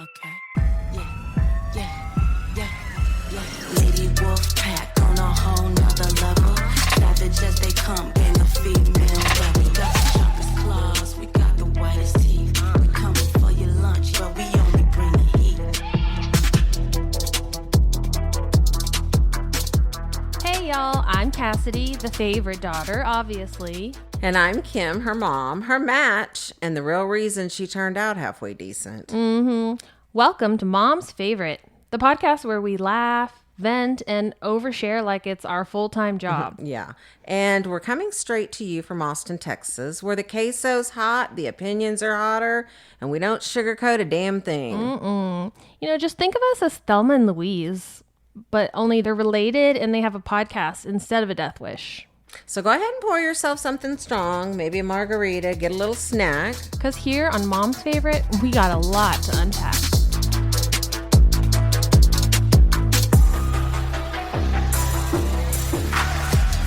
Okay. Yeah. Lady Wolf Pack on a whole nother level. Savage as they come, gang of female rebel. We got the sharpest claws, we got the whitest teeth. We coming for your lunch, but we only bring the heat. Hey y'all, I'm Cassidy, the favorite daughter, obviously. And I'm Kim, her mom, her match, and the real reason she turned out halfway decent. Welcome to Mom's Favorite, the podcast where we laugh, vent, and overshare like it's our full-time job. Yeah. And we're coming straight to you from Austin, Texas, where the queso's hot, the opinions are hotter, and we don't sugarcoat a damn thing. You know, just think of us as Thelma and Louise, but only they're related and they have a podcast instead of a death wish. So go ahead and pour yourself something strong, maybe a margarita, get a little snack. Because here on Mom's Favorite, we got a lot to unpack.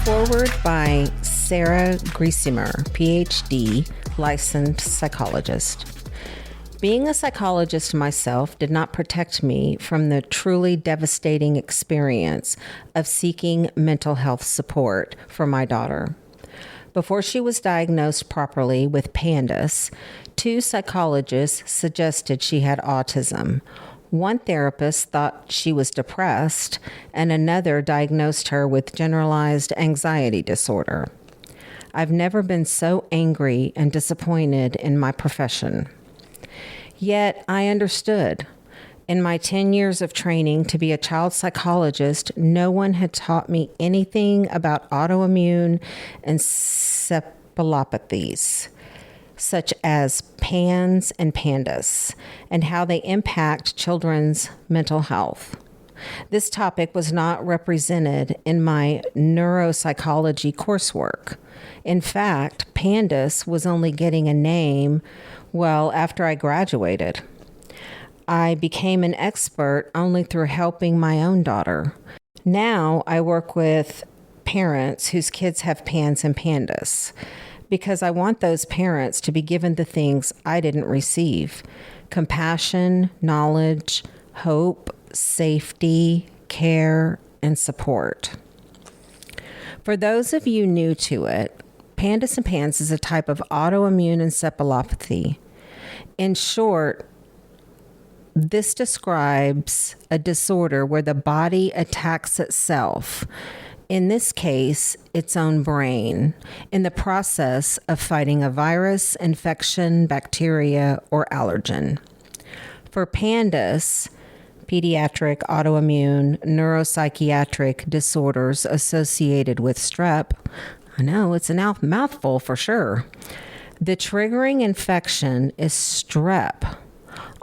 Forward by Sarah Griesimer, PhD, licensed psychologist. Being a psychologist myself did not protect me from the truly devastating experience of seeking mental health support for my daughter. Before she was diagnosed properly with Pandas, 2 psychologists suggested she had autism. One therapist thought she was depressed, and another diagnosed her with generalized anxiety disorder. I've never been so angry and disappointed in my profession. Yet I understood. In my 10 years of training to be a child psychologist, no one had taught me anything about autoimmune encephalopathies, such as PANS and Pandas, and how they impact children's mental health. This topic was not represented in my neuropsychology coursework. In fact, Pandas was only getting a name after I graduated. I became an expert only through helping my own daughter. Now I work with parents whose kids have PANS and Pandas because I want those parents to be given the things I didn't receive: compassion, knowledge, hope, safety, care, and support. For those of you new to it, Pandas and PANS is a type of autoimmune encephalopathy. In short, this describes a disorder where the body attacks itself, in this case, its own brain, in the process of fighting a virus, infection, bacteria, or allergen. For Pandas, pediatric autoimmune neuropsychiatric disorders associated with strep, I know, it's a mouthful for sure. The triggering infection is strep.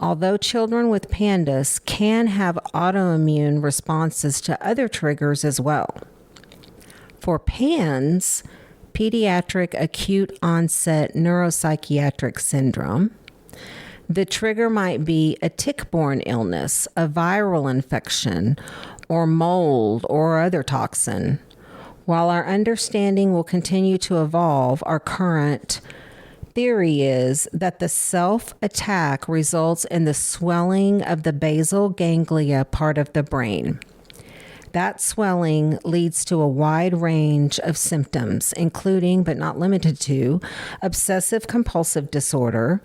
Although children with Pandas can have autoimmune responses to other triggers as well. For PANS, pediatric acute onset neuropsychiatric syndrome, the trigger might be a tick-borne illness, a viral infection, or mold or other toxin. While our understanding will continue to evolve, our current theory is that the self-attack results in the swelling of the basal ganglia part of the brain. That swelling leads to a wide range of symptoms, including but not limited to obsessive compulsive disorder,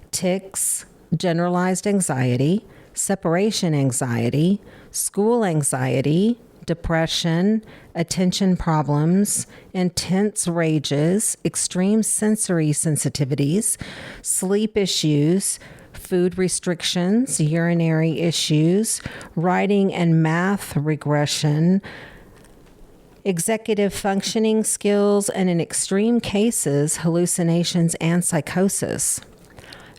tics, generalized anxiety, separation anxiety, school anxiety, depression, attention problems, intense rages, extreme sensory sensitivities, sleep issues, food restrictions, urinary issues, writing and math regression, executive functioning skills, and in extreme cases, hallucinations and psychosis.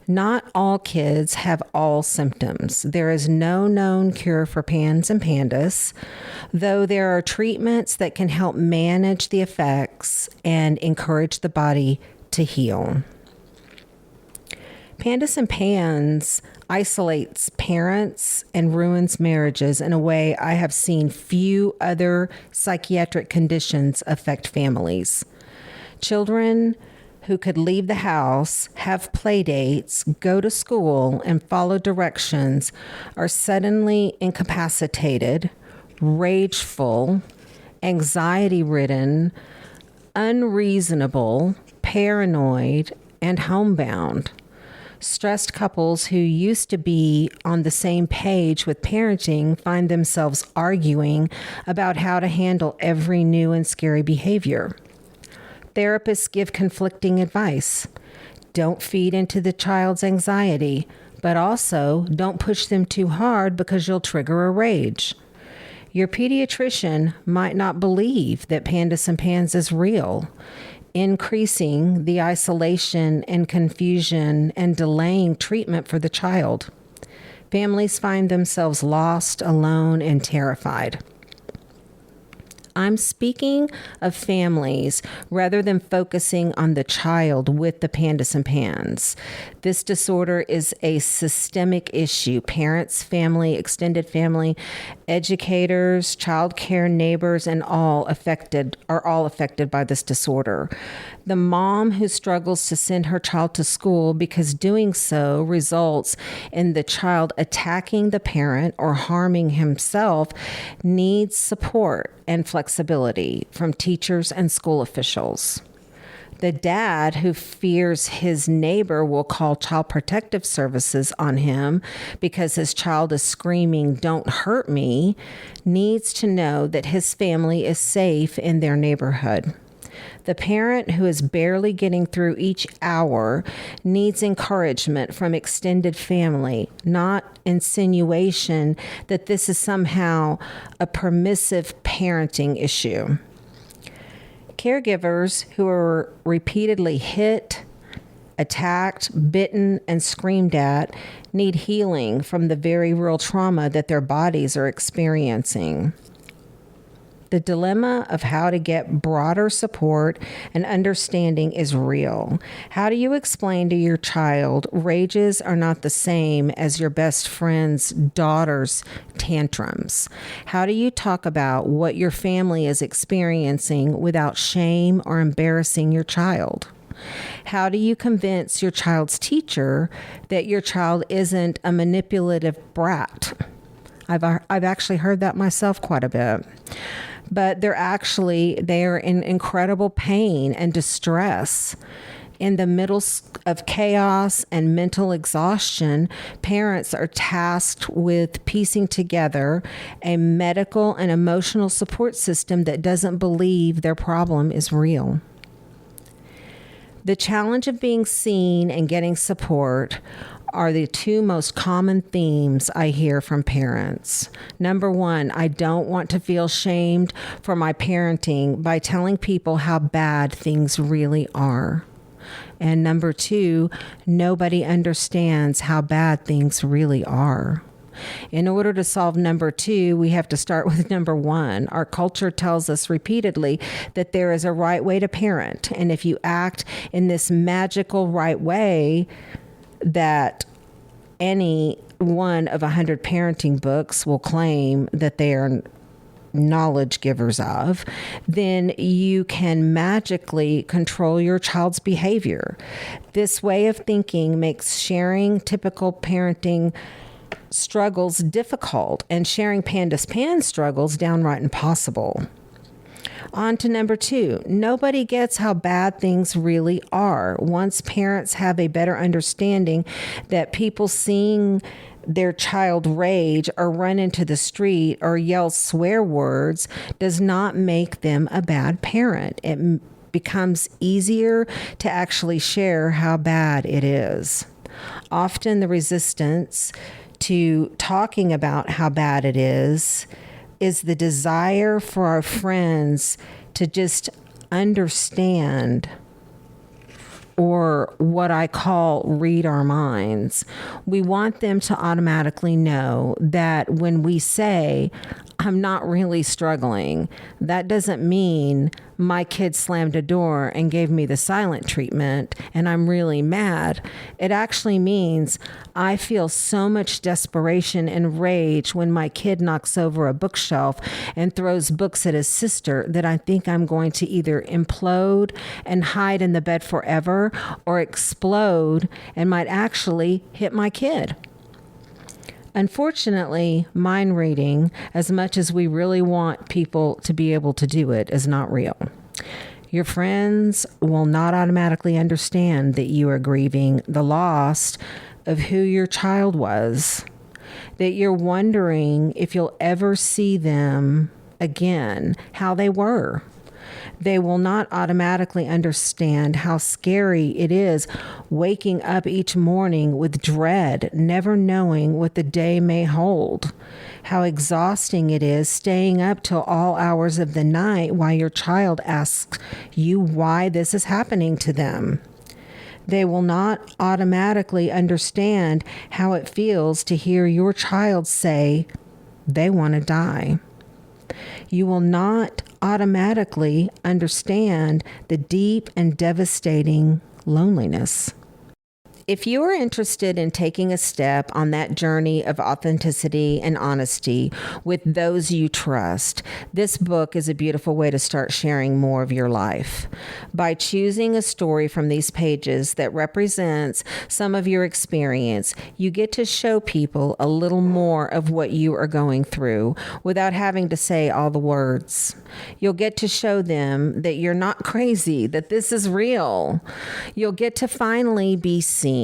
Not all kids have all symptoms. There is no known cure for PANS and Pandas, though there are treatments that can help manage the effects and encourage the body to heal. Pandas and PANS isolates parents and ruins marriages in a way I have seen few other psychiatric conditions affect families. Children who could leave the house, have play dates, go to school, and follow directions are suddenly incapacitated, rageful, anxiety-ridden, unreasonable, paranoid, and homebound. Stressed couples who used to be on the same page with parenting find themselves arguing about how to handle every new and scary behavior. Therapists give conflicting advice. Don't feed into the child's anxiety, but also don't push them too hard because you'll trigger a rage. Your pediatrician might not believe that Pandas and Pans is real, increasing the isolation and confusion and delaying treatment for the child. Families find themselves lost, alone, and terrified. I'm speaking of families rather than focusing on the child with the Pandas and Pans. This disorder is a systemic issue. Parents, family, extended family, educators, child care, neighbors, and all affected by this disorder. The mom who struggles to send her child to school because doing so results in the child attacking the parent or harming himself needs support and flexibility from teachers and school officials. The dad who fears his neighbor will call Child Protective Services on him because his child is screaming, "Don't hurt me," needs to know that his family is safe in their neighborhood. The parent who is barely getting through each hour needs encouragement from extended family, not insinuation that this is somehow a permissive parenting issue. Caregivers who are repeatedly hit, attacked, bitten, and screamed at need healing from the very real trauma that their bodies are experiencing. The dilemma of how to get broader support and understanding is real. How do you explain to your child rages are not the same as your best friend's daughter's tantrums? How do you talk about what your family is experiencing without shame or embarrassing your child? How do you convince your child's teacher that your child isn't a manipulative brat? I've actually heard that myself quite a bit. But they are in incredible pain and distress. In the middle of chaos and mental exhaustion, parents are tasked with piecing together a medical and emotional support system that doesn't believe their problem is real. The challenge of being seen and getting support are the two most common themes I hear from parents. Number one, I don't want to feel shamed for my parenting by telling people how bad things really are. And number two, nobody understands how bad things really are. In order to solve number two, we have to start with number one. Our culture tells us repeatedly that there is a right way to parent. And if you act in this magical right way, that any one of 100 parenting books will claim that they are knowledge givers of, then you can magically control your child's behavior. This way of thinking makes sharing typical parenting struggles difficult and sharing Pandas Pan struggles downright impossible. On to number two. Nobody gets how bad things really are. Once parents have a better understanding that people seeing their child rage or run into the street or yell swear words does not make them a bad parent. It becomes easier to actually share how bad it is. Often the resistance to talking about how bad it is the desire for our friends to just understand, or what I call read our minds. We want them to automatically know that when we say, I'm not really struggling. That doesn't mean my kid slammed a door and gave me the silent treatment and I'm really mad. It actually means I feel so much desperation and rage when my kid knocks over a bookshelf and throws books at his sister that I think I'm going to either implode and hide in the bed forever or explode and might actually hit my kid. Unfortunately, mind reading, as much as we really want people to be able to do it, is not real. Your friends will not automatically understand that you are grieving the loss of who your child was, that you're wondering if you'll ever see them again, how they were. They will not automatically understand how scary it is waking up each morning with dread, never knowing what the day may hold. How exhausting it is staying up till all hours of the night while your child asks you why this is happening to them. They will not automatically understand how it feels to hear your child say they want to die. You will not automatically understand the deep and devastating loneliness. If you are interested in taking a step on that journey of authenticity and honesty with those you trust, this book is a beautiful way to start sharing more of your life. By choosing a story from these pages that represents some of your experience, you get to show people a little more of what you are going through without having to say all the words. You'll get to show them that you're not crazy, that this is real. You'll get to finally be seen.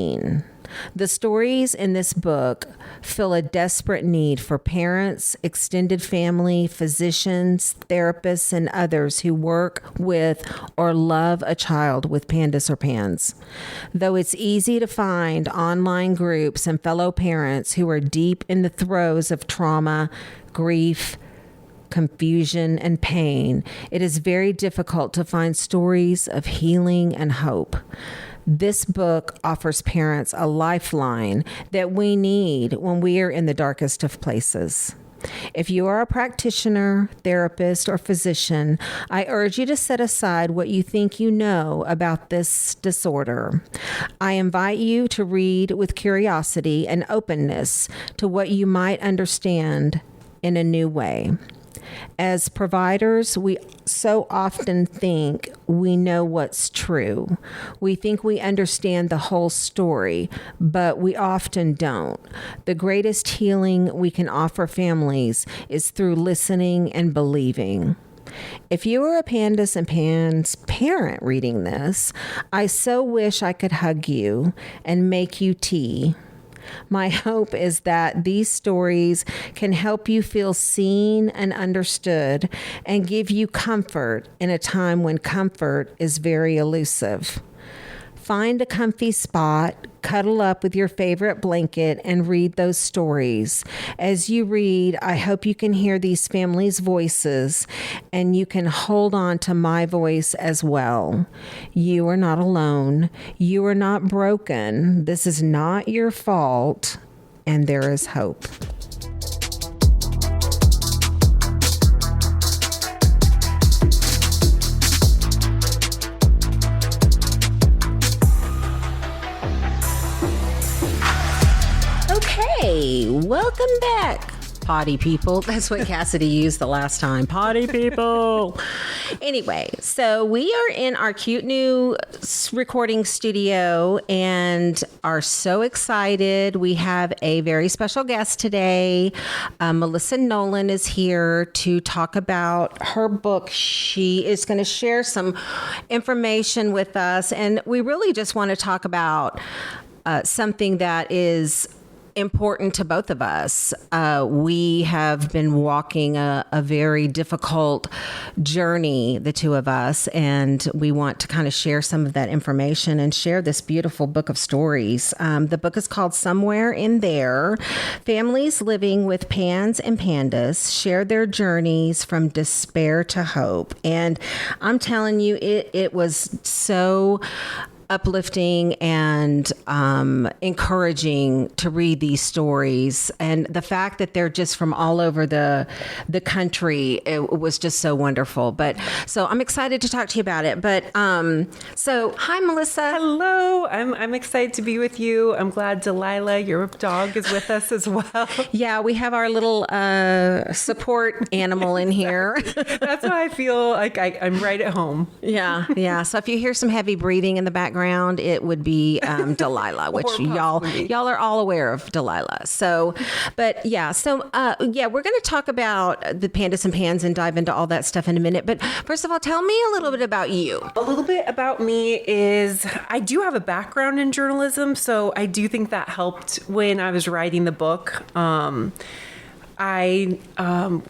The stories in this book fill a desperate need for parents, extended family, physicians, therapists, and others who work with or love a child with Pandas or PANS. Though it's easy to find online groups and fellow parents who are deep in the throes of trauma, grief, confusion, and pain, it is very difficult to find stories of healing and hope. This book offers parents a lifeline that we need when we are in the darkest of places. If you are a practitioner, therapist, or physician, I urge you to set aside what you think you know about this disorder. I invite you to read with curiosity and openness to what you might understand in a new way. As providers, we so often think we know what's true. We think we understand the whole story, but we often don't. The greatest healing we can offer families is through listening and believing. If you are a Pandas and PANS parent reading this, I so wish I could hug you and make you tea. My hope is that these stories can help you feel seen and understood and give you comfort in a time when comfort is very elusive. Find a comfy spot, cuddle up with your favorite blanket, and read those stories. As you read, I hope you can hear these families' voices and you can hold on to my voice as well. You are not alone. You are not broken. This is not your fault, and there is hope. Hey, welcome back, potty people. That's what Cassidy used the last time. Potty people. Anyway, so we are in our cute new recording studio and are so excited. We have a very special guest today. Melissa Nolan is here to talk about her book. She is going to share some information with us, and we really just want to talk about something that is important to both of us. We have been walking a very difficult journey, the two of us, and we want to kind of share some of that information and share this beautiful book of stories. The book is called Somewhere in There. Families living with PANS and Pandas share their journeys from despair to hope. And I'm telling you, it was so uplifting and encouraging to read these stories, and the fact that they're just from all over the country, it was just so wonderful. But so I'm excited to talk to you about it. But so hi, Melissa. Hello, I'm excited to be with you. I'm glad Delilah, your dog, is with us as well. Yeah, we have our little support animal in here. That's why I feel like I'm right at home. Yeah. So if you hear some heavy breathing in the background, it would be Delilah, which y'all are all aware of Delilah. So, but yeah, we're going to talk about the Pandas and Pans and dive into all that stuff in a minute. But first of all, tell me a little bit about you. A little bit about me is I do have a background in journalism, so I do think that helped when I was writing the book. I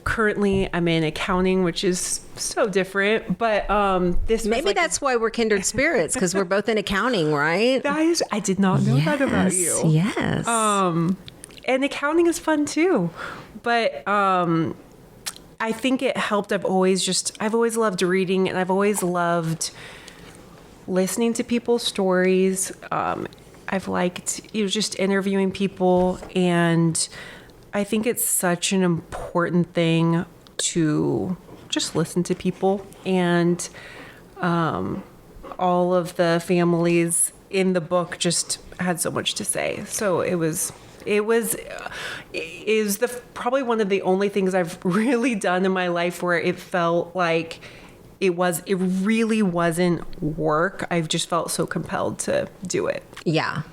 currently I'm in accounting, which is so different, but maybe that's why we're kindred spirits, because we're both in accounting, right? I did not know that about you. Yes. And accounting is fun too, but I think it helped. I've always loved reading, and I've always loved listening to people's stories. I've liked just interviewing people, and I think it's such an important thing to just listen to people, and all of the families in the book just had so much to say. So it is probably one of the only things I've really done in my life where it felt like it really wasn't work. I've just felt so compelled to do it. Yeah.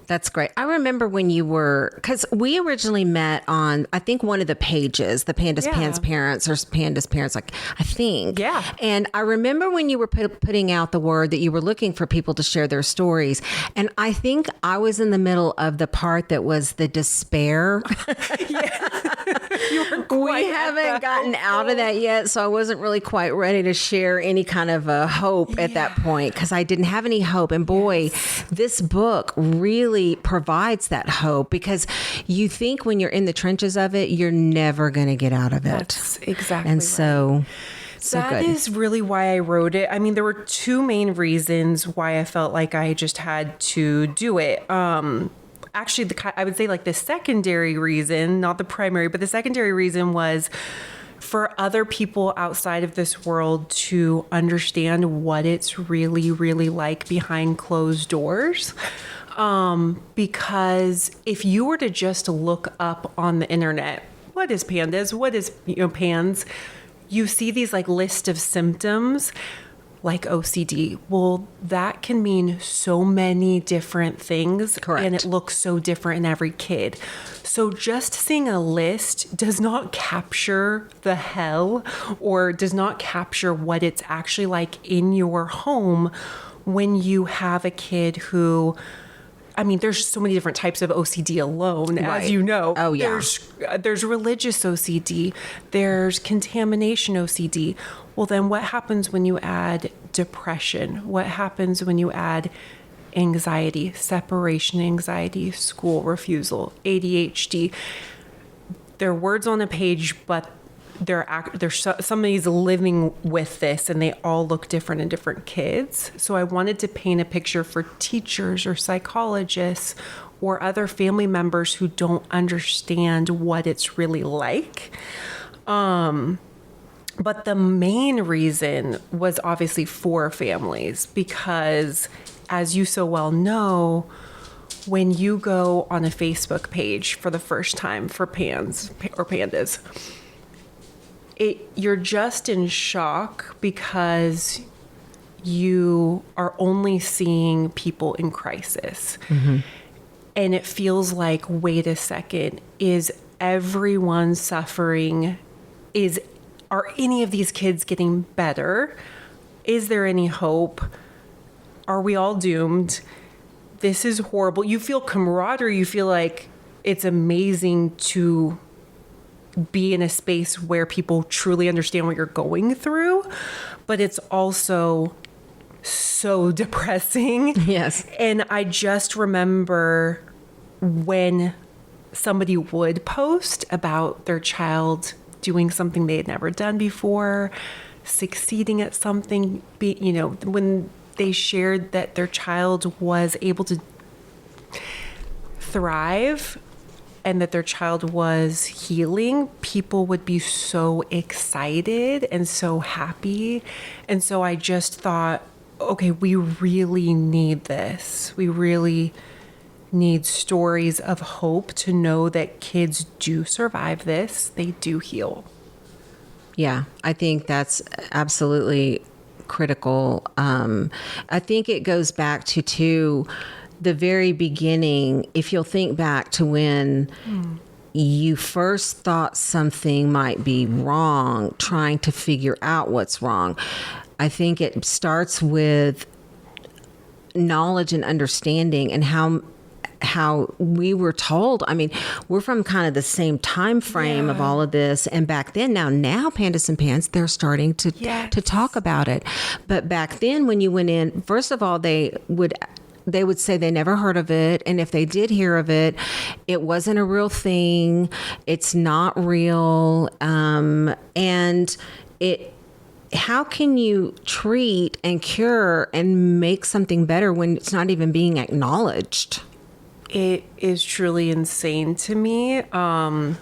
That's great. I remember when you were, because we originally met on, I think, one of the pages, the Pandas Pans Parents or Pandas Parents, like, I think. Yeah. And I remember when you were putting out the word that you were looking for people to share their stories. And I think I was in the middle of the part that was the despair. We haven't gotten out of that yet, so I wasn't really quite ready to share any kind of hope at that point, because I didn't have any hope. And boy, this book really provides that hope, because you think when you're in the trenches of it, you're never going to get out of it. That's exactly and right. So that good. is really why I wrote it. I mean, there were two main reasons why I felt like I just had to do it. Actually, I would say like the secondary reason, not the primary, but the secondary reason was for other people outside of this world to understand what it's really, really like behind closed doors. Because if you were to just look up on the internet, what is Pandas? What is, PANS? You see these like list of symptoms like OCD. Well, that can mean so many different things. Correct. And it looks so different in every kid. So just seeing a list does not capture the hell, or does not capture what it's actually like in your home when you have a kid who, I mean, there's so many different types of OCD alone, Right. as you know. Oh, yeah. There's religious OCD. There's contamination OCD. Well, then what happens when you add depression? What happens when you add anxiety, separation anxiety, school refusal, ADHD? They're words on a page, but somebody's living with this, and they all look different in different kids. So I wanted to paint a picture for teachers or psychologists or other family members who don't understand what it's really like. But the main reason was obviously for families, because as you so well know, when you go on a Facebook page for the first time for Pans or Pandas, you're just in shock, because you are only seeing people in crisis. Mm-hmm. And it feels like, wait a second, is everyone suffering? Are any of these kids getting better? Is there any hope? Are we all doomed? This is horrible. You feel camaraderie. You feel like it's amazing to be in a space where people truly understand what you're going through, but it's also so depressing. Yes. And I just remember when somebody would post about their child doing something they had never done before, succeeding at something, when they shared that their child was able to thrive and that their child was healing, people would be so excited and so happy. And so I just thought, okay, we really need this. We really need stories of hope to know that kids do survive this. They do heal. Yeah, I think that's absolutely critical. I think it goes back to the very beginning. If you'll think back to when you first thought something might be wrong, trying to figure out what's wrong, I think it starts with knowledge and understanding and how we were told. I mean, we're from kind of the same time frame of all of this. And back then, now Pandas and Pans, they're starting to talk about it. But back then when you went in, first of all, they would say they never heard of it. And if they did hear of it, it wasn't a real thing. It's not real. How can you treat and cure and make something better when it's not even being acknowledged? It is truly insane to me. One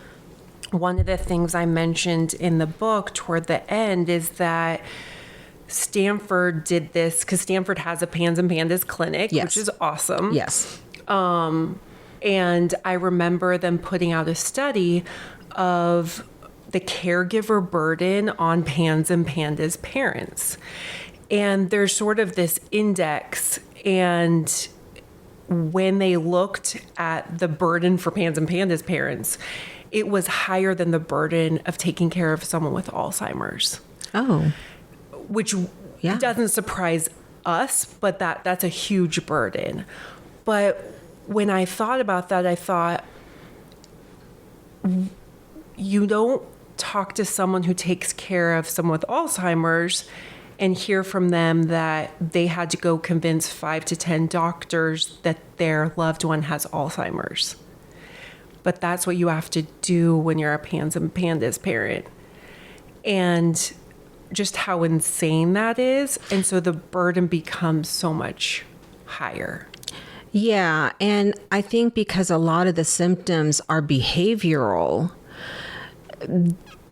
of the things I mentioned in the book toward the end is that Stanford did this because Stanford has a Pans and Pandas clinic, which is awesome. Yes. And I remember them putting out a study of the caregiver burden on Pans and Pandas parents. And there's sort of this index, and when they looked at the burden for Pans and Pandas parents, it was higher than the burden of taking care of someone with Alzheimer's. Oh. Which doesn't surprise us, but that's a huge burden. But when I thought about that, I thought, you don't talk to someone who takes care of someone with Alzheimer's and hear from them that they had to go convince 5 to 10 doctors that their loved one has Alzheimer's. But that's what you have to do when you're a Pans and Pandas parent. And just how insane that is. And so the burden becomes so much higher. Yeah. And I think because a lot of the symptoms are behavioral,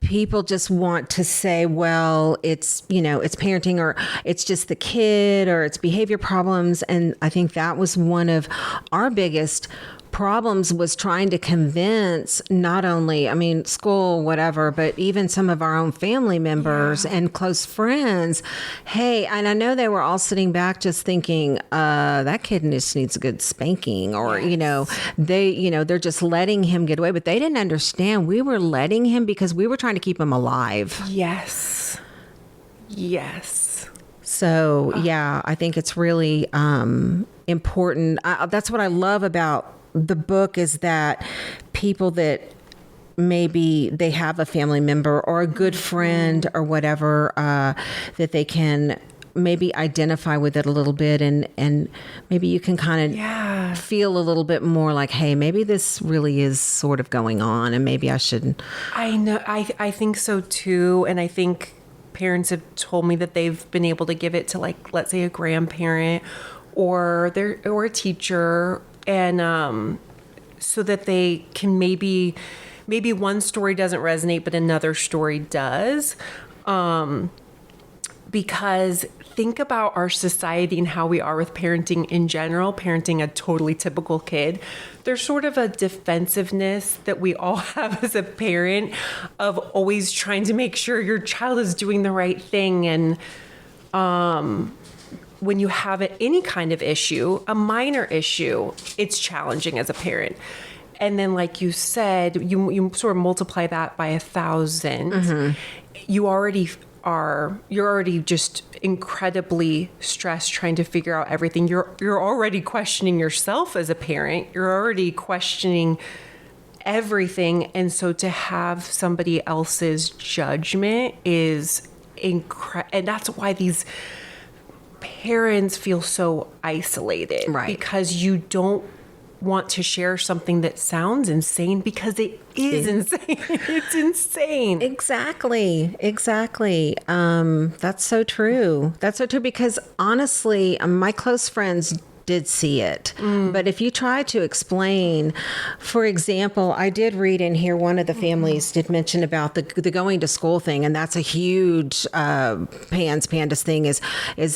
people just want to say, well, it's parenting, or it's just the kid, or it's behavior problems. And I think that was one of our biggest problems, was trying to convince not only, school, whatever, but even some of our own family members and close friends. Hey, and I know they were all sitting back just thinking, that kid just needs a good spanking, or, they're just letting him get away, but they didn't understand. We were letting him because we were trying to keep him alive. Yes. So, I think it's really important. That's what I love about the book, is that people that maybe they have a family member or a good friend or whatever, that they can maybe identify with it a little bit, and maybe you can kind of feel a little bit more like, hey, maybe this really is sort of going on, and maybe I shouldn't. I know. I think so too. And I think parents have told me that they've been able to give it to, like, let's say a grandparent or a teacher, and so that they can maybe one story doesn't resonate, but another story does. Because think about our society and how we are with parenting in general, parenting a totally typical kid. There's sort of a defensiveness that we all have as a parent of always trying to make sure your child is doing the right thing. And when you have any kind of issue, a minor issue, it's challenging as a parent. And then, like you said, you sort of multiply that by 1,000. Mm-hmm. You're already just incredibly stressed trying to figure out everything. You're already questioning yourself as a parent. You're already questioning everything. And so to have somebody else's judgment is incredible. And that's why these parents feel so isolated, right? Because you don't want to share something that sounds insane because it is insane. It's insane. Exactly. That's so true. That's so true because honestly, my close friends did see it. But if you try to explain, for example, I did read in here, one of the families did mention about the going to school thing. And that's a huge Pandas thing is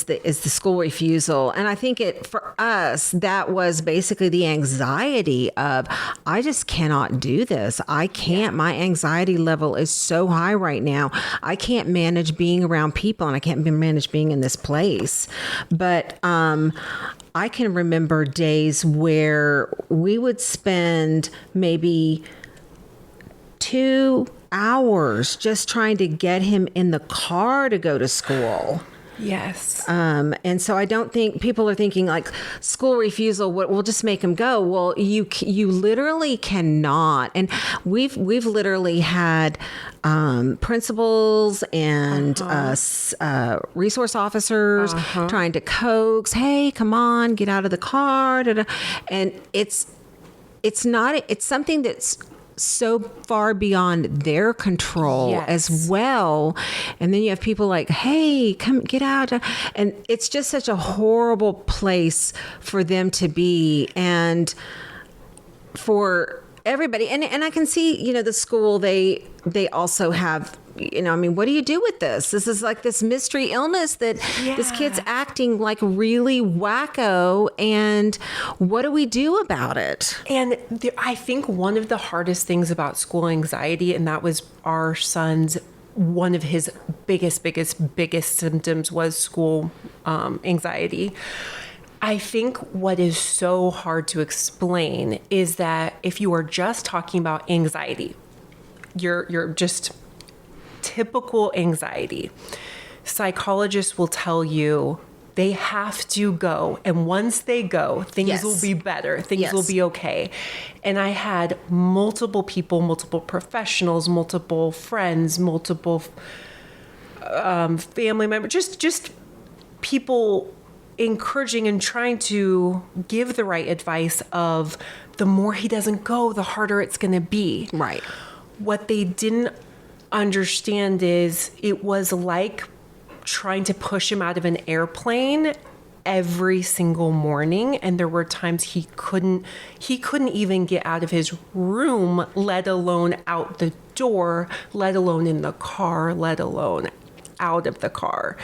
the school refusal. And I think for us, that was basically the anxiety of, I just cannot do this. I can't, my anxiety level is so high right now. I can't manage being around people and I can't manage being in this place. But, I can remember days where we would spend maybe 2 hours just trying to get him in the car to go to school. Yes. And so I don't think people are thinking like school refusal, we'll just make them go. Well, you literally cannot. And we've literally had principals and resource officers trying to coax, hey, come on, get out of the car. And it's something that's so far beyond their control as well. And then you have people like, hey, come get out. And it's just such a horrible place for them to be. And for everybody. And I can see, the school, they also have, I mean, what do you do with this? This is like this mystery illness that this kid's acting like really wacko. And what do we do about it? And I think one of the hardest things about school anxiety, and that was our son's, one of his biggest symptoms was school anxiety. I think what is so hard to explain is that if you are just talking about anxiety, you're just typical anxiety. Psychologists will tell you they have to go. And once they go, things will be better. Things will be okay. And I had multiple people, multiple professionals, multiple friends, multiple family members, just people encouraging and trying to give the right advice of the more he doesn't go, the harder it's going to be. Right. What they didn't understand is it was like trying to push him out of an airplane every single morning, and there were times he couldn't even get out of his room, let alone out the door, let alone in the car, let alone out of the car.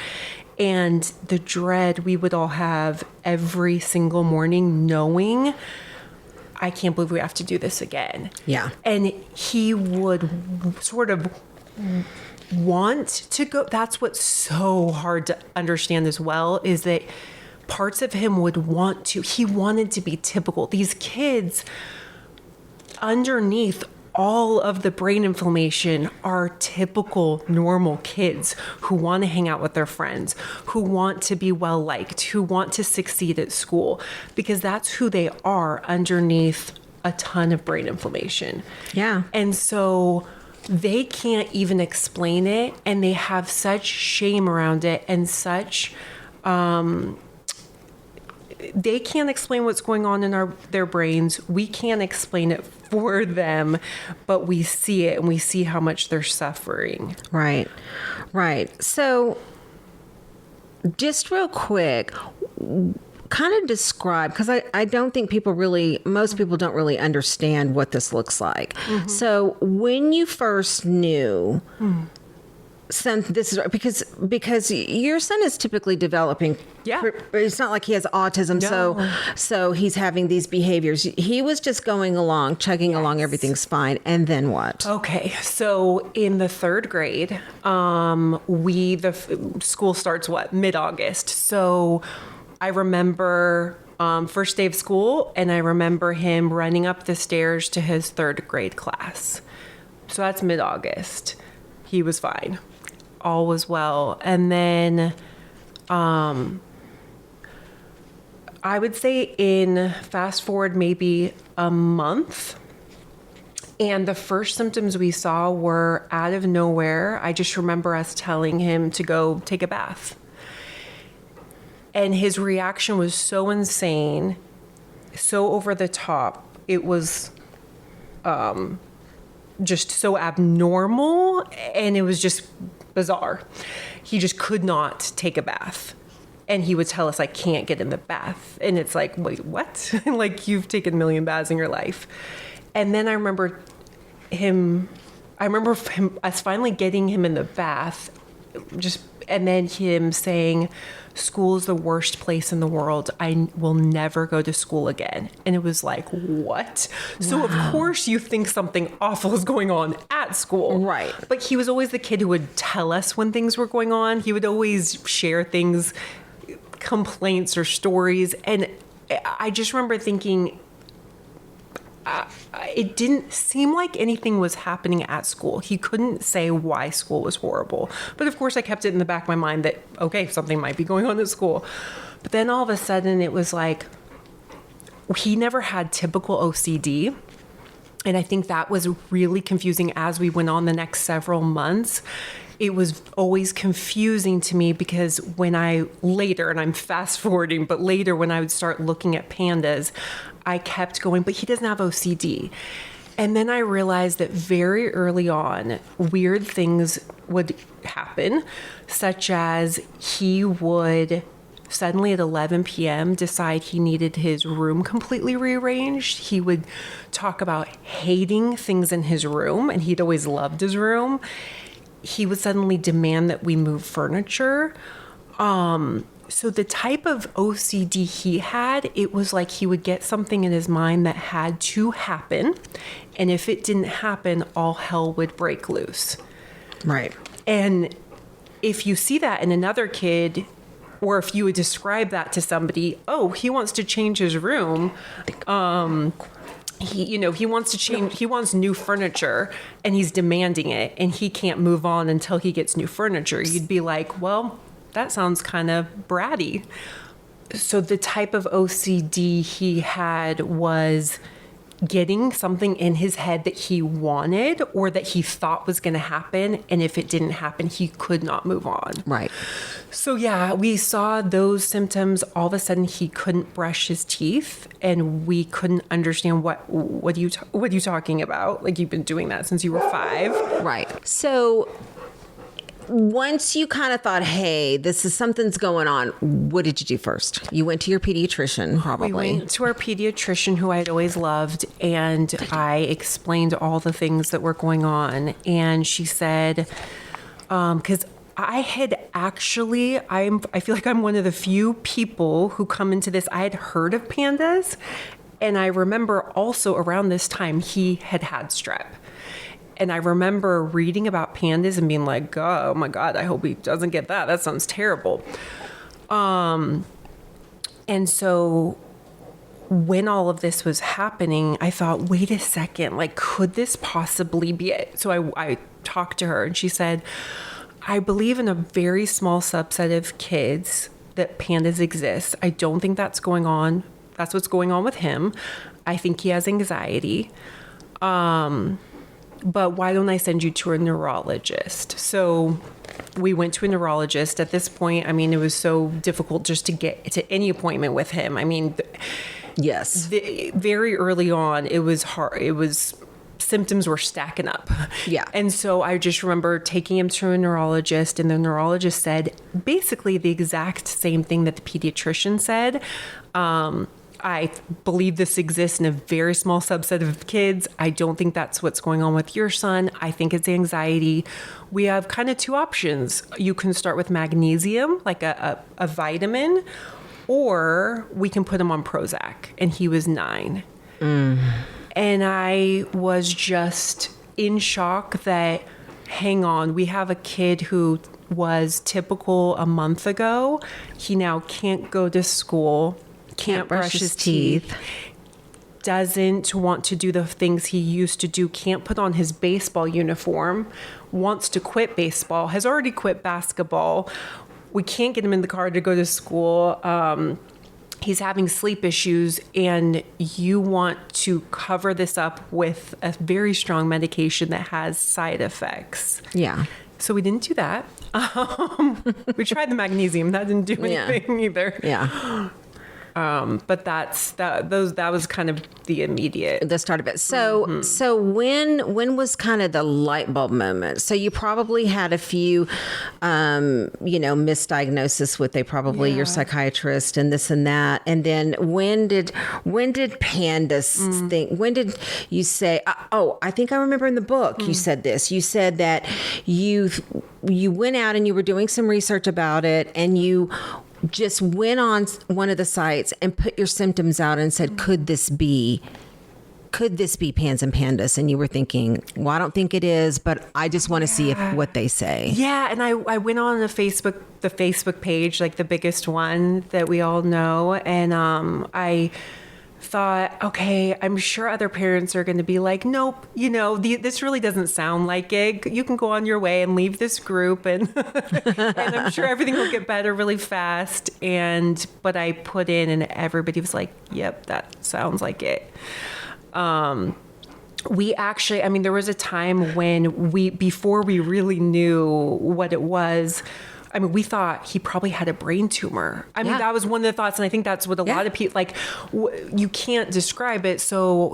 And the dread we would all have every single morning, knowing, I can't believe we have to do this again. Yeah. And he would sort of want to go. That's what's so hard to understand as well, is that parts of him would want to. He wanted to be typical. These kids, underneath all of the brain inflammation, are typical normal kids who want to hang out with their friends, who want to be well liked, who want to succeed at school, because that's who they are underneath a ton of brain inflammation. Yeah. And so they can't even explain it, and they have such shame around it and such they can't explain what's going on in their brains. We can't explain it for them, but we see it and we see how much they're suffering. Right. So just real quick, kind of describe, because I don't think most people don't really understand what this looks like. Mm-hmm. So when you first knew this is because your son is typically developing. Yeah. It's not like he has autism. No. So he's having these behaviors. He was just going along, chugging along. Everything's fine. And then what? Okay. So in the 3rd grade, school starts mid-August. So I remember first day of school, and I remember him running up the stairs to his 3rd grade class. So that's mid-August. He was fine. All was well. And then I would say fast forward maybe a month, and the first symptoms we saw were out of nowhere. I just remember us telling him to go take a bath. And his reaction was so insane. so over the top. It was just so abnormal, and it was just bizarre. He just could not take a bath. And he would tell us, I can't get in the bath. And it's like, wait, what? Like, you've taken a million baths in your life. And then I remember us finally getting him in the bath, and then him saying, school is the worst place in the world. I will never go to school again. And it was like, what? Wow. So of course you think something awful is going on at school. Right. But he was always the kid who would tell us when things were going on. He would always share things, complaints or stories. And I just remember thinking, it didn't seem like anything was happening at school. He couldn't say why school was horrible. But of course I kept it in the back of my mind that, okay, something might be going on at school. But then all of a sudden it was like, he never had typical OCD. And I think that was really confusing as we went on the next several months. It was always confusing to me because when later, and I'm fast forwarding, but later when I would start looking at Pandas, I kept going, but he doesn't have OCD. And then I realized that very early on, weird things would happen, such as he would suddenly at 11 p.m. decide he needed his room completely rearranged. He would talk about hating things in his room, and he'd always loved his room. He would suddenly demand that we move furniture. So the type of OCD he had, it was like he would get something in his mind that had to happen. And if it didn't happen, all hell would break loose. Right. And if you see that in another kid, or if you would describe that to somebody, oh, he wants to change his room. He wants to change, he wants new furniture and he's demanding it and he can't move on until he gets new furniture. You'd be like, well, that sounds kind of bratty. So the type of OCD he had was getting something in his head that he wanted or that he thought was going to happen. And if it didn't happen, he could not move on. Right. So yeah, we saw those symptoms. All of a sudden he couldn't brush his teeth and we couldn't understand what are you talking about? Like, you've been doing that since you were 5. Right. So once you kind of thought, hey, something's going on, what did you do first? You went to your pediatrician, probably. We went to our pediatrician, who I'd always loved, and I explained all the things that were going on. And she said, because I had actually, I feel like I'm one of the few people who come into this, I had heard of Pandas. And I remember also around this time, he had strep. And I remember reading about Pandas and being like, oh my God, I hope he doesn't get that. That sounds terrible. And so when all of this was happening, I thought, wait a second, like, could this possibly be it? So I talked to her and she said, I believe in a very small subset of kids that Pandas exists. I don't think that's going on. That's what's going on with him. I think he has anxiety. But why don't I send you to a neurologist? So we went to a neurologist. At this point, I mean, it was so difficult just to get to any appointment with him. I mean, yes, very early on, it was hard. Symptoms were stacking up. Yeah. And so I just remember taking him to a neurologist, and the neurologist said basically the exact same thing that the pediatrician said. I believe this exists in a very small subset of kids. I don't think that's what's going on with your son. I think it's anxiety. We have kind of 2 options. You can start with magnesium, like a vitamin, or we can put him on Prozac. And he was 9. And I was just in shock that, hang on, we have a kid who was typical a month ago. He now can't go to school. Can't brush his teeth, doesn't want to do the things he used to do, can't put on his baseball uniform, wants to quit baseball, has already quit basketball. We can't get him in the car to go to school. He's having sleep issues, and you want to cover this up with a very strong medication that has side effects. Yeah. So we didn't do that. We tried the magnesium. That didn't do anything either. Yeah. But that was kind of the immediate. The start of it. So when was kind of the light bulb moment? So you probably had a few, misdiagnosis with your psychiatrist and this and that. And then when did Pandas think? When did you say? I think I remember in the book you said this. You said that you went out and you were doing some research about it, and you just went on one of the sites and put your symptoms out and said, could this be Pans and Pandas? And you were thinking, well, I don't think it is, but I just want to see what they say. Yeah. And I went on the Facebook page, like the biggest one that we all know. And I thought, okay, I'm sure other parents are going to be like, nope, this really doesn't sound like it. You can go on your way and leave this group, and and I'm sure everything will get better really fast. But I put in, and everybody was like, yep, that sounds like it. We actually, there was a time when before we really knew what it was, we thought he probably had a brain tumor. That was one of the thoughts. And I think that's what a lot of people, you can't describe it. So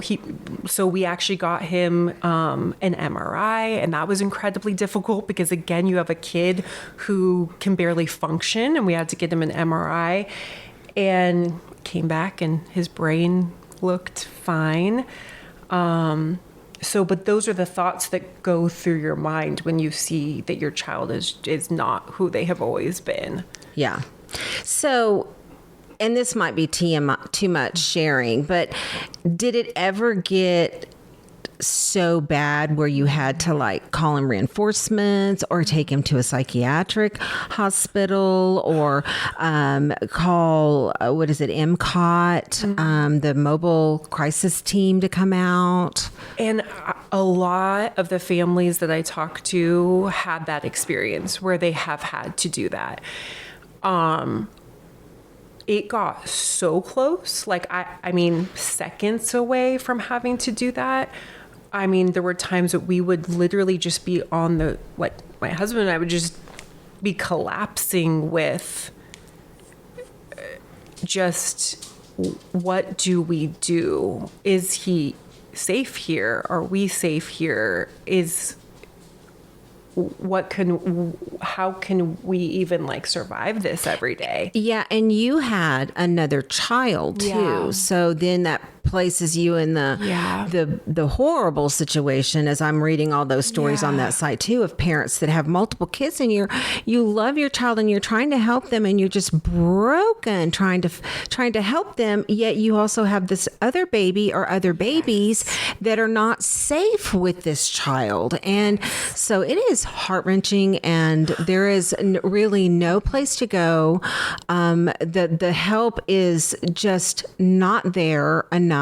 we actually got him an MRI, and that was incredibly difficult because, again, you have a kid who can barely function, and we had to get him an MRI, and came back and his brain looked fine. But those are the thoughts that go through your mind when you see that your child is not who they have always been. Yeah. So, and this might be too much sharing, but did it ever get so bad where you had to call him reinforcements or take him to a psychiatric hospital or call MCOT, the mobile crisis team to come out? And a lot of the families that I talked to had that experience where they have had to do that. It got so close, seconds away from having to do that. There were times that we would literally just be on my husband and I would just be collapsing with just, what do we do? Is he safe here? Are we safe here? How can we even survive this every day? Yeah. And you had another child too. Yeah. So then that places you in the horrible situation, as I'm reading all those stories on that site too, of parents that have multiple kids, and you love your child and you're trying to help them, and you're just broken trying to help them, yet you also have this other baby or other babies that are not safe with this child. And so it is heart-wrenching, and there is really no place to go. The help is just not there enough.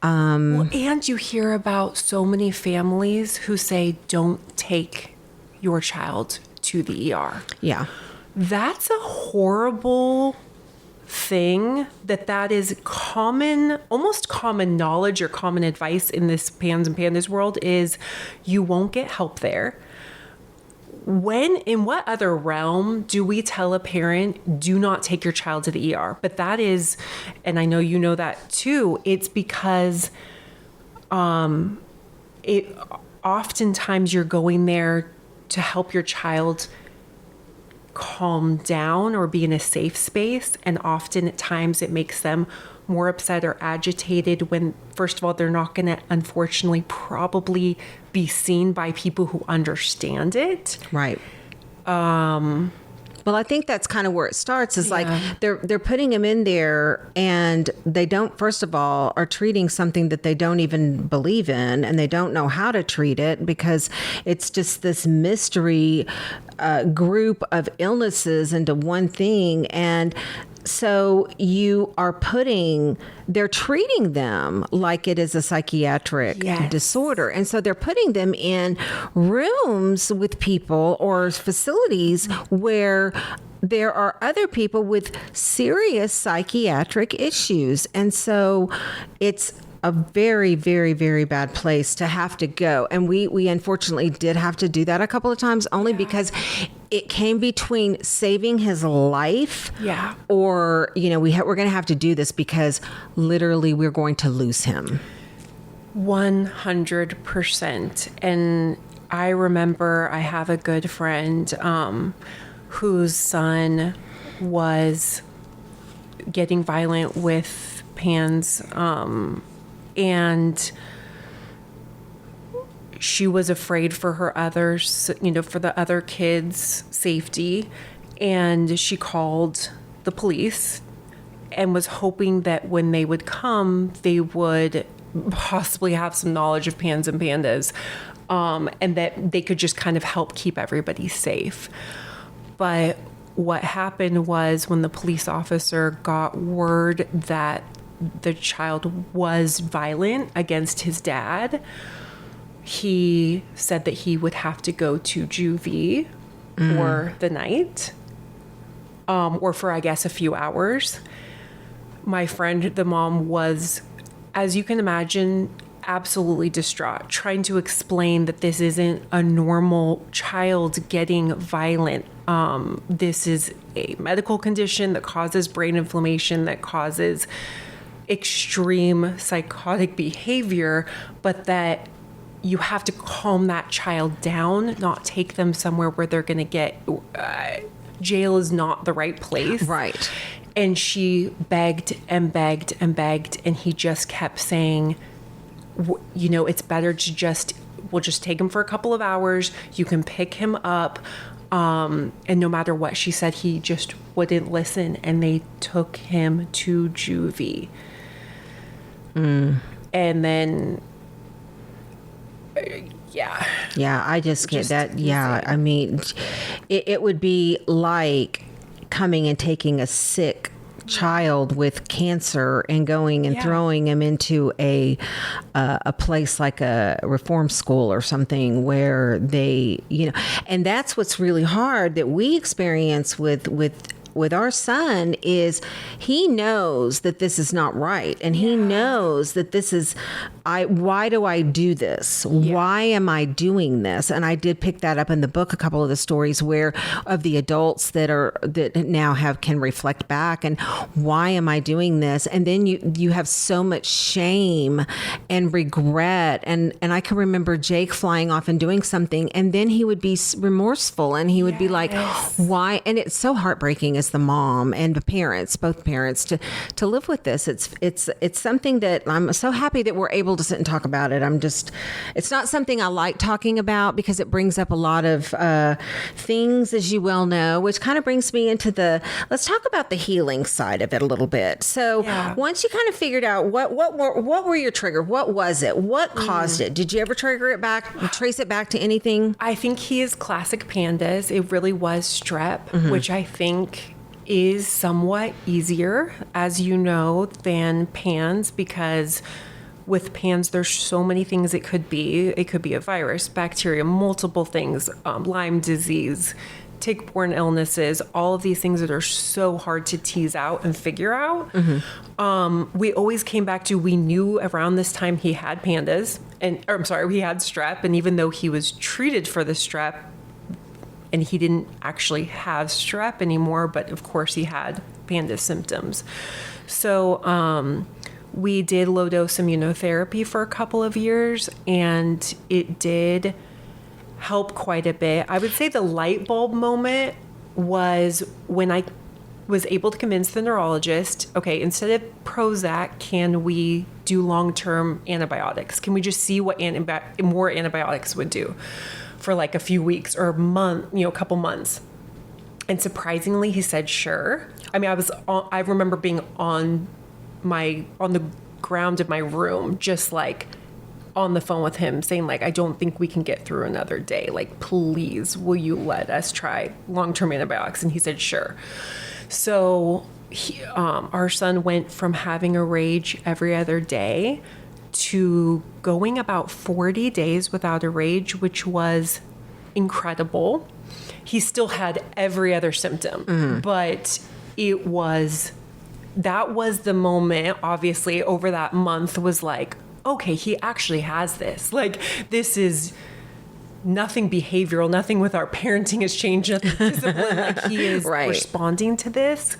And you hear about so many families who say, don't take your child to the ER. Yeah. That's a horrible thing that is almost common knowledge or common advice in this Pans and Pandas world is you won't get help there. In what other realm do we tell a parent, do not take your child to the ER? But that is, and I know you know that too, it's because oftentimes you're going there to help your child calm down or be in a safe space. And often at times it makes them more upset or agitated when, first of all, they're not going to, unfortunately, probably be seen by people who understand it. Right. Well, I think that's kind of where it starts, is they're putting him in there, and they don't, first of all, are treating something that they don't even believe in, and they don't know how to treat it because it's just this mystery group of illnesses into one thing. And so they're treating them like it is a psychiatric disorder. And so they're putting them in rooms with people or facilities where there are other people with serious psychiatric issues. And so it's a very, very, very bad place to have to go. And we unfortunately did have to do that a couple of times, only because it came between saving his life, or we're going to have to do this because literally we're going to lose him. 100%. And I remember I have a good friend whose son was getting violent with Pans, and she was afraid for her others, for the other kids' safety, and she called the police and was hoping that when they would come, they would possibly have some knowledge of Pans and Pandas, and that they could just kind of help keep everybody safe. But what happened was, when the police officer got word that the child was violent against his dad, he said that he would have to go to juvie for the night, or for, I guess, a few hours. My friend, the mom, was, as you can imagine, absolutely distraught, trying to explain that this isn't a normal child getting violent. This is a medical condition that causes brain inflammation, that causes extreme psychotic behavior, but that you have to calm that child down, not take them somewhere where they're going to get jail is not the right place. Right. And she begged and begged and begged, and he just kept saying, it's better to we'll just take him for a couple of hours. You can pick him up. And no matter what she said, he just wouldn't listen. And they took him to juvie. And then, yeah, I just get that. Yeah. I mean, it would be like coming and taking a sick child with cancer and going and throwing him into a place like a reform school or something where they, and that's what's really hard that we experience with our son is he knows that this is not right. And he knows that this is, why do I do this? Why am I doing this? And I did pick that up in the book, a couple of the stories where of the adults that now can reflect back and why am I doing this? And then you have so much shame and regret. And I can remember Jake flying off and doing something, and then he would be remorseful and he would be like, why? And it's so heartbreaking as the mom and the parents, both parents, to live with this. It's something that I'm so happy that we're able to sit and talk about it. It's not something I like talking about because it brings up a lot of things, as you well know, which kind of brings me into let's talk about the healing side of it a little bit. So once you kind of figured out what were your trigger, what was it? What caused it? Did you ever trace it back to anything? I think he is classic Pandas. It really was strep, which I think is somewhat easier, as you know, than Pans, because with Pans, there's so many things it could be. It could be a virus, bacteria, multiple things, Lyme disease, tick-borne illnesses, all of these things that are so hard to tease out and figure out. We always came back to, we knew around this time he had Pandas, he had strep, and even though he was treated for the strep, and he didn't actually have strep anymore, but of course he had Pandas symptoms. So we did low-dose immunotherapy for a couple of years, and it did help quite a bit. I would say the light bulb moment was when I was able to convince the neurologist, okay, instead of Prozac, can we do long-term antibiotics? Can we just see what more antibiotics would do for like a few weeks or a couple months? And surprisingly, he said, sure. I mean, I remember being on the ground in my room, just like on the phone with him saying, like, I don't think we can get through another day. Like, please, will you let us try long-term antibiotics? And he said, sure. So our son went from having a rage every other day to going about 40 days without a rage, which was incredible. He still had every other symptom, but that was the moment, obviously, over that month was like, okay, he actually has this. Like, this is nothing behavioral, nothing with our parenting has changed, nothing discipline. Like he is Right. responding to this.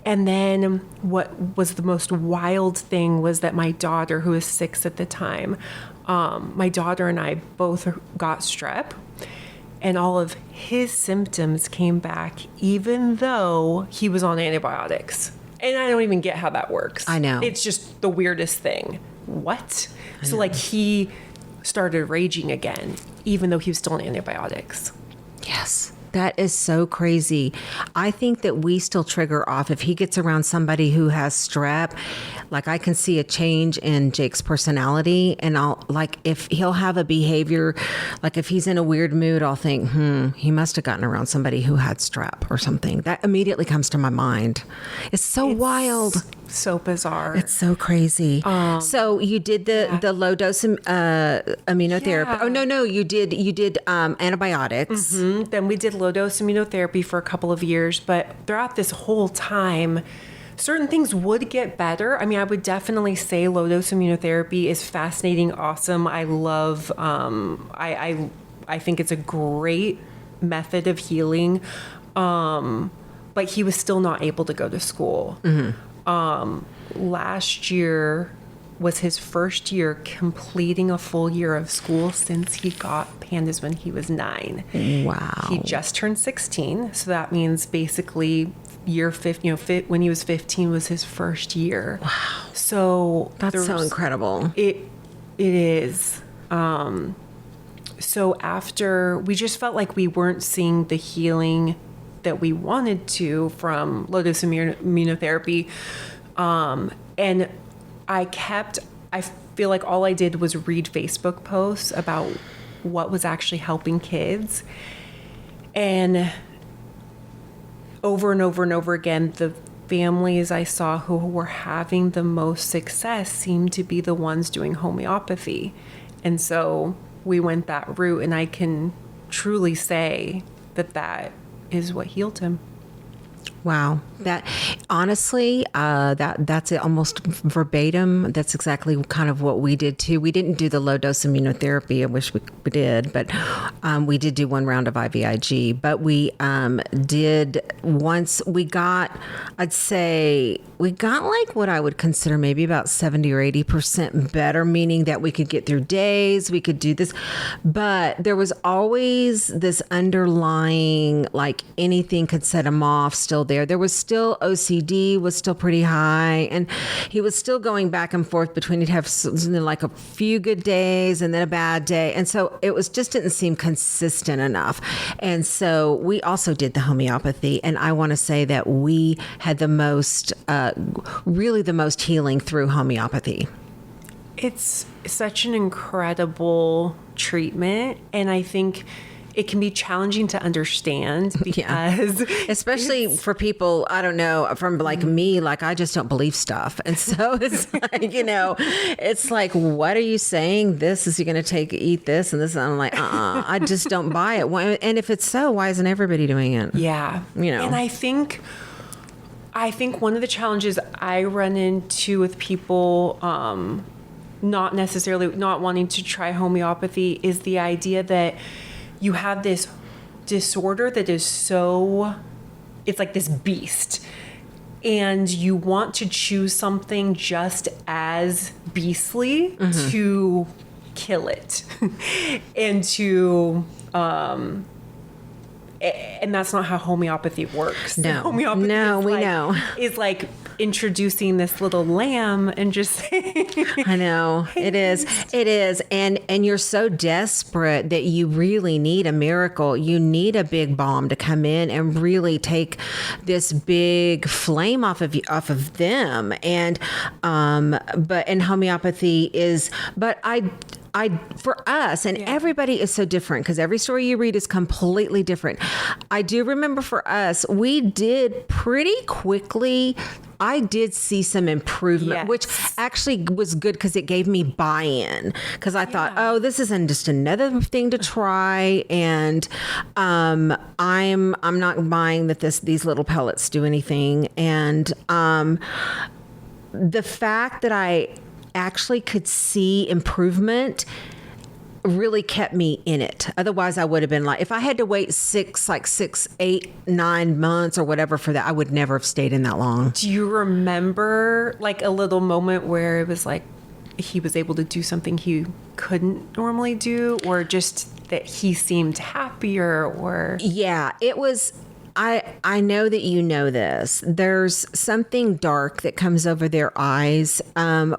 And then what was the most wild thing was that my daughter, who was 6 at the time, my daughter and I both got strep, and all of his symptoms came back even though he was on antibiotics. And I don't even get how that works. I know. It's just the weirdest thing. What? So like he started raging again, even though he was still on antibiotics. Yes. That is so crazy. I think that we still trigger off if he gets around somebody who has strep. Like I can see a change in Jake's personality, and I'll like if he'll have a behavior, like if he's in a weird mood, I'll think, he must have gotten around somebody who had strep or something. That immediately comes to my mind. It's so wild. So bizarre. It's so crazy. So you did the low dose immunotherapy. Yeah. Oh no, you did antibiotics. Then we did low dose immunotherapy for a couple of years, but throughout this whole time, certain things would get better. I mean, I would definitely say low dose immunotherapy is fascinating, awesome. I love, I think it's a great method of healing. But he was still not able to go to school. Last year was his first year completing a full year of school since he got Pandas when he was 9. Wow. He just turned 16, so that means basically year 15. When he was 15 was his first year. Wow. So That's so incredible. It is. So after, we just felt like we weren't seeing the healing that we wanted to from low dose immunotherapy. And I feel like all I did was read Facebook posts about what was actually helping kids. And over and over and over again, the families I saw who were having the most success seemed to be the ones doing homeopathy. And so we went that route, and I can truly say that is what healed him. Wow. That honestly, that's it, almost verbatim. That's exactly kind of what we did too. We didn't do the low dose immunotherapy. I wish we did, but we did do one round of IVIG. But we did once we got, I'd say we got like what I would consider maybe about 70 or 80% better, meaning that we could get through days, we could do this, but there was always this underlying, like anything could set him off still there. There was still OCD was still pretty high, and he was still going back and forth between he'd have like a few good days and then a bad day. And so it was just didn't seem consistent enough. And so we also did the homeopathy. And I want to say that we had the most, really the most healing through homeopathy. It's such an incredible treatment. And I think it can be challenging to understand because especially for people, I don't know, from like me, like I just don't believe stuff. And so it's like, it's like, what are you saying? This is, you're going to eat this and this. And I'm like, I just don't buy it. And if it's so, why isn't everybody doing it? Yeah. And I think one of the challenges I run into with people, not wanting to try homeopathy, is the idea that you have this disorder that is it's like this beast, and you want to choose something just as beastly to kill it and to and that's not how homeopathy works. No, homeopathy we know. Is like introducing this little lamb and just saying, I know it is. And you're so desperate that you really need a miracle. You need a big bomb to come in and really take this big flame off of them. And homeopathy is, but for us, and everybody is so different because every story you read is completely different. I do remember for us, we did pretty quickly. I did see some improvement, which actually was good because it gave me buy-in. Because I thought, oh, this isn't just another thing to try, and I'm not buying that these little pellets do anything. And the fact that I actually could see improvement really kept me in it. Otherwise, I would have been like, if I had to wait 6, 8, 9 months or whatever for that, I would never have stayed in that long. Do you remember like a little moment where it was like he was able to do something he couldn't normally do, or just that he seemed happier, or? Yeah, it was. I know that you know this. There's something dark that comes over their eyes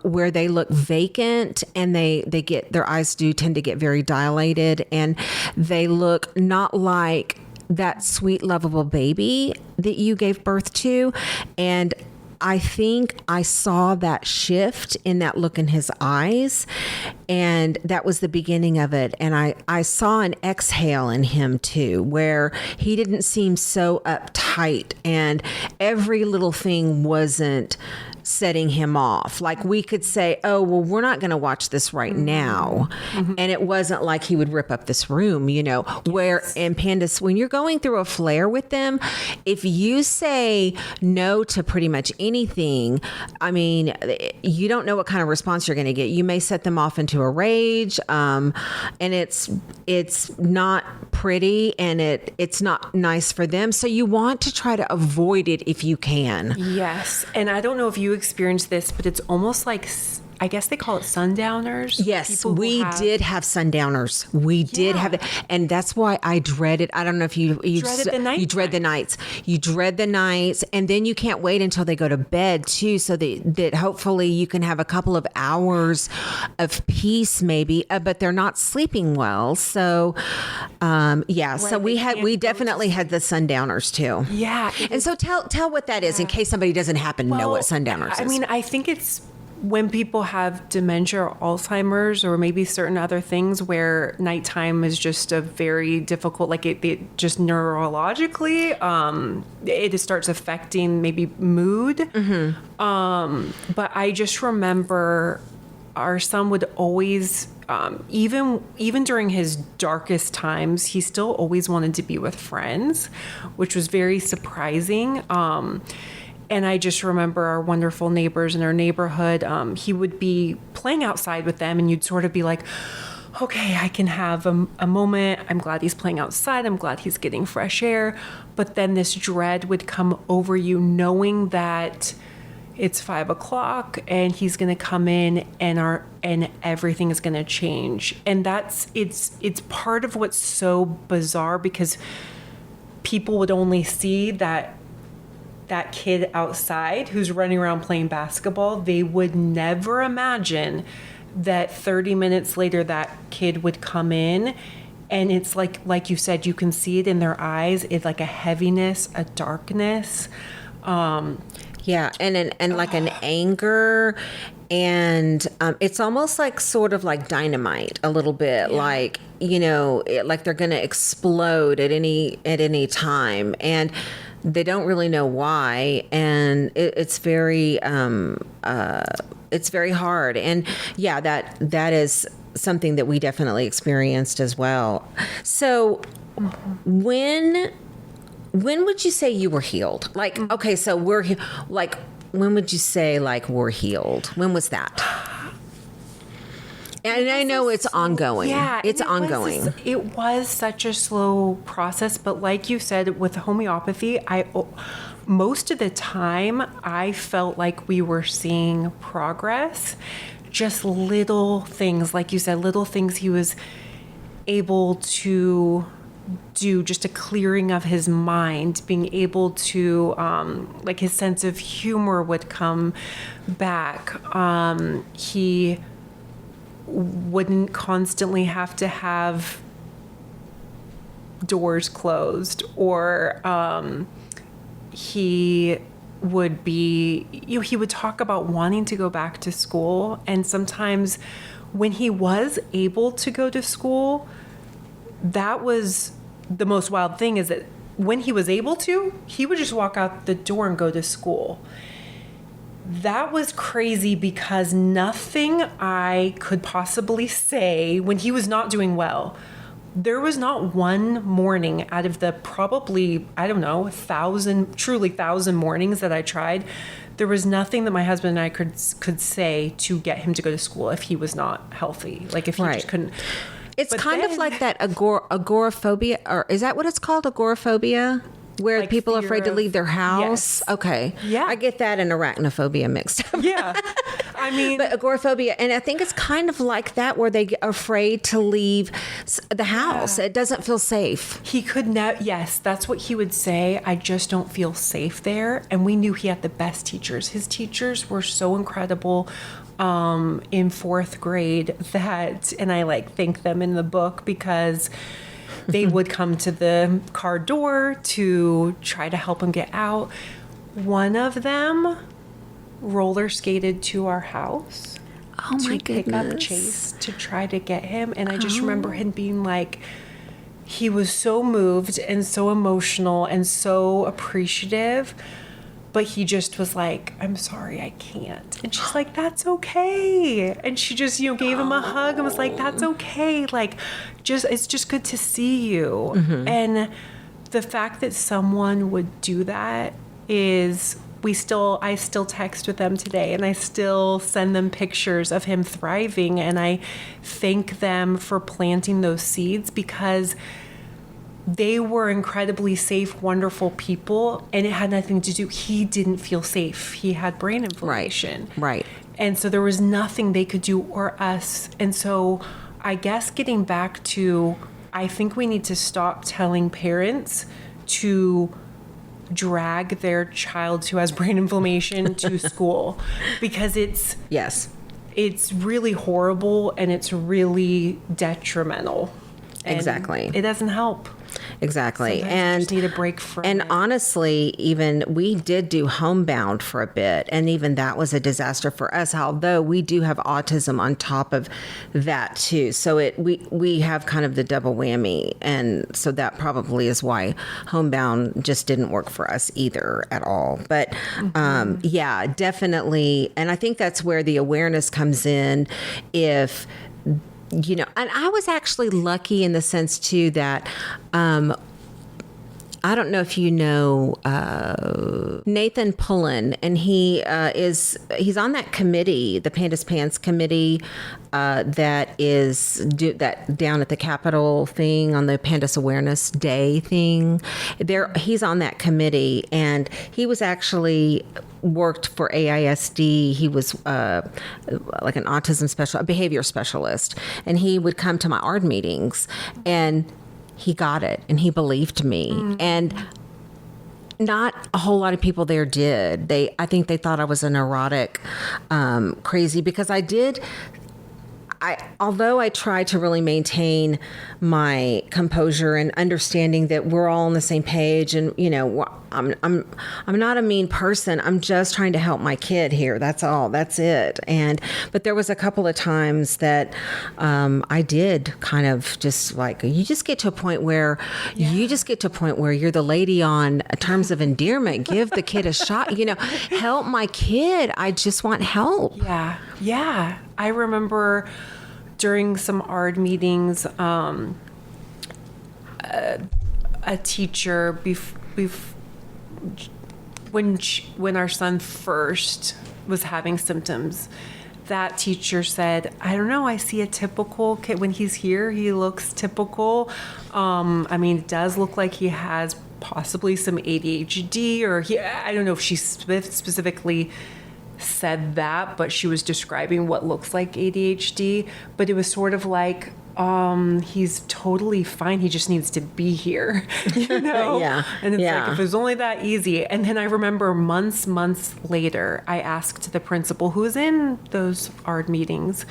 where they look vacant, and they get, their eyes do tend to get very dilated, and they look not like that sweet, lovable baby that you gave birth to. And I think I saw that shift in that look in his eyes, and that was the beginning of it. And I saw an exhale in him too, where he didn't seem so uptight, and every little thing wasn't setting him off. Like we could say, oh, well, we're not going to watch this right now. And it wasn't like he would rip up this room, you know, where in Pandas, when you're going through a flare with them, if you say no to pretty much anything, I mean, you don't know what kind of response you're going to get. You may set them off into a rage, and it's not pretty, and it's not nice for them. So you want to try to avoid it if you can. Yes. And I don't know if you experienced this, but it's almost like, I guess they call it sundowners. Yes, we did have sundowners. We did have it. And that's why I dreaded, I don't know if you dreaded the night. You dread the nights. You dread the nights. And then you can't wait until they go to bed too, so that hopefully you can have a couple of hours of peace maybe, but they're not sleeping well. So, so we definitely had the sundowners too. Yeah. And so tell what that is in case somebody doesn't happen to know what sundowners is. I mean, I think it's when people have dementia or Alzheimer's, or maybe certain other things where nighttime is just a very difficult, like it just neurologically, it starts affecting maybe mood. But I just remember our son would always, even during his darkest times, he still always wanted to be with friends, which was very surprising. And I just remember our wonderful neighbors in our neighborhood. He would be playing outside with them, and you'd sort of be like, okay, I can have a moment. I'm glad he's playing outside. I'm glad he's getting fresh air. But then this dread would come over you, knowing that it's 5 o'clock and he's going to come in, and everything is going to change. And it's part of what's so bizarre, because people would only see that kid outside who's running around playing basketball. They would never imagine that 30 minutes later that kid would come in, and it's like you said, you can see it in their eyes. It's like a heaviness, a darkness. Yeah, and like an anger, and it's almost like sort of like dynamite a little bit, like, you know, like they're going to explode at any time, and they don't really know why, and it's very hard. And yeah, that is something that we definitely experienced as well. So when would you say you were healed? Like, okay, so like, when would you say like we're healed? When was that? And I know it's ongoing. Yeah, it's ongoing. It was such a slow process, but like you said, with homeopathy, most of the time I felt like we were seeing progress. Just little things, like you said, little things he was able to do, just a clearing of his mind, being able to, like his sense of humor would come back. He wouldn't constantly have to have doors closed, or he would be, he would talk about wanting to go back to school. And sometimes when he was able to go to school, that was the most wild thing, is that when he was able to, he would just walk out the door and go to school. That was crazy, because nothing I could possibly say when he was not doing well. There was not one morning out of the probably, I don't know, 1,000 mornings that I tried. There was nothing that my husband and I could say to get him to go to school if he was not healthy. Like if he just couldn't. It's But kind of then- like that agoraphobia, or is that what it's called? Agoraphobia? Where Like people are fear afraid to of- leave their house? Yes. Okay. Yeah. I get that and arachnophobia mixed up. Yeah. I mean, But agoraphobia, and I think it's kind of like that, where they are afraid to leave the house. It doesn't feel safe. he could not. Yes, that's what he would say. I just don't feel safe there. And we knew he had the best teachers. His teachers were so incredible in fourth grade that, and I like thank them in the book because they would come to the car door to try to help him get out. One of them roller skated to our house Oh my to pick up goodness. Chase to try to get him. And I just remember him being like, he was so moved and so emotional and so appreciative, but he just was like, I'm sorry, I can't. And she's like, that's okay. And she just, gave him a hug and was like, that's okay. Like, it's just good to see you. And the fact that someone would do that is, I still text with them today, and I still send them pictures of him thriving, and I thank them for planting those seeds, because they were incredibly safe, wonderful people, and it had nothing to do. He didn't feel safe. He had brain inflammation. Right. And so there was nothing they could do, or us. And so I guess getting back to, I think we need to stop telling parents to drag their child who has brain inflammation to school, because Yes. it's really horrible and it's really detrimental. And Exactly. It doesn't help. Exactly. Sometimes you And just need a break from and it. honestly, even we did do homebound for a bit, and even that was a disaster for us, although we do have autism on top of that too. So we have kind of the double whammy, and so that probably is why homebound just didn't work for us either at all. But yeah, definitely. And I think that's where the awareness comes in. If and I was actually lucky in the sense too that I don't know if you know Nathan Pullen, and he's on that committee, the Pandas Pants committee, that is that down at the Capitol thing on the Pandas Awareness Day thing. He's on that committee, and he was actually worked for AISD. He was like an autism a behavior specialist, and he would come to my ARD meetings, and he got it, and he believed me. And not a whole lot of people there did. I think they thought I was a neurotic, crazy, because although I try to really maintain my composure and understanding that we're all on the same page, and I'm not a mean person. I'm just trying to help my kid here. That's all. That's it. But there was a couple of times that I did kind of just like, you just get to a point where you're the lady on terms of endearment. Give the kid a shot. Help my kid. I just want help. Yeah. I remember during some ARD meetings, a teacher, when our son first was having symptoms, that teacher said, I don't know, I see a typical kid. When he's here, he looks typical. It does look like he has possibly some ADHD, or I don't know if she specifically said that, but she was describing what looks like ADHD. But it was sort of like, he's totally fine. He just needs to be here, Yeah. And it's Yeah. like, if it was only that easy. And then I remember months later, I asked the principal who was in those ARD meetings,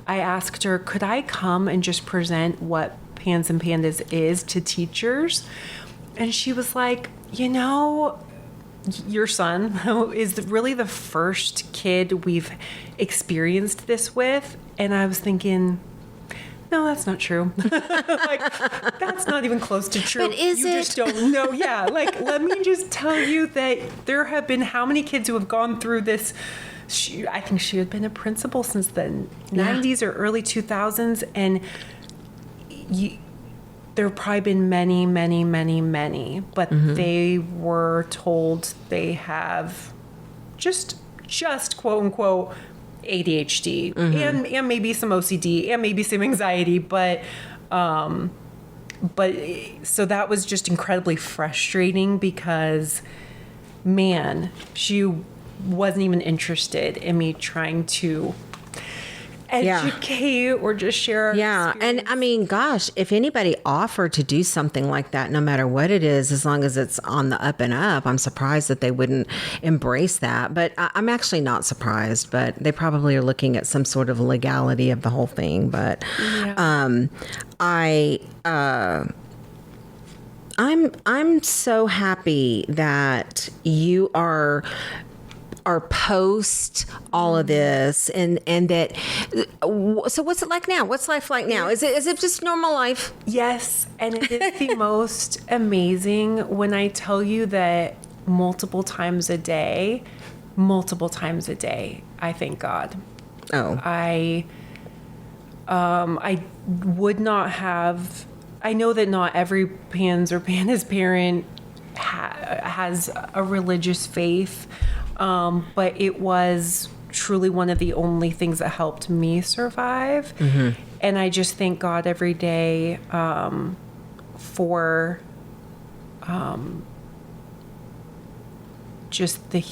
I asked her, could I come and just present what Pans and Pandas is to teachers? And she was like, your son is really the first kid we've experienced this with. And I was thinking, no, that's not true. Like, that's not even close to true. But is you it? just don't know. Yeah. Like, let me just tell you that there have been how many kids who have gone through this. I think she had been a principal since the 90s or early 2000s. And there have probably been many, many, many, many, but they were told they have just quote unquote ADHD and maybe some OCD and maybe some anxiety, but so that was just incredibly frustrating because, man, she wasn't even interested in me trying to educate or just share. And I mean, gosh, if anybody offered to do something like that, no matter what it is, as long as it's on the up and up, I'm surprised that they wouldn't embrace that. But I'm actually not surprised, but they probably are looking at some sort of legality of the whole thing. But I'm so happy that you are post all of this and that. So what's it like now? What's life like now? Is it just normal life? Yes, and it is the most amazing when I tell you that multiple times a day, I thank God. Oh, I would not have. I know that not every Pans or Pandas parent has a religious faith, but it was truly one of the only things that helped me survive. And I just thank God every day for just the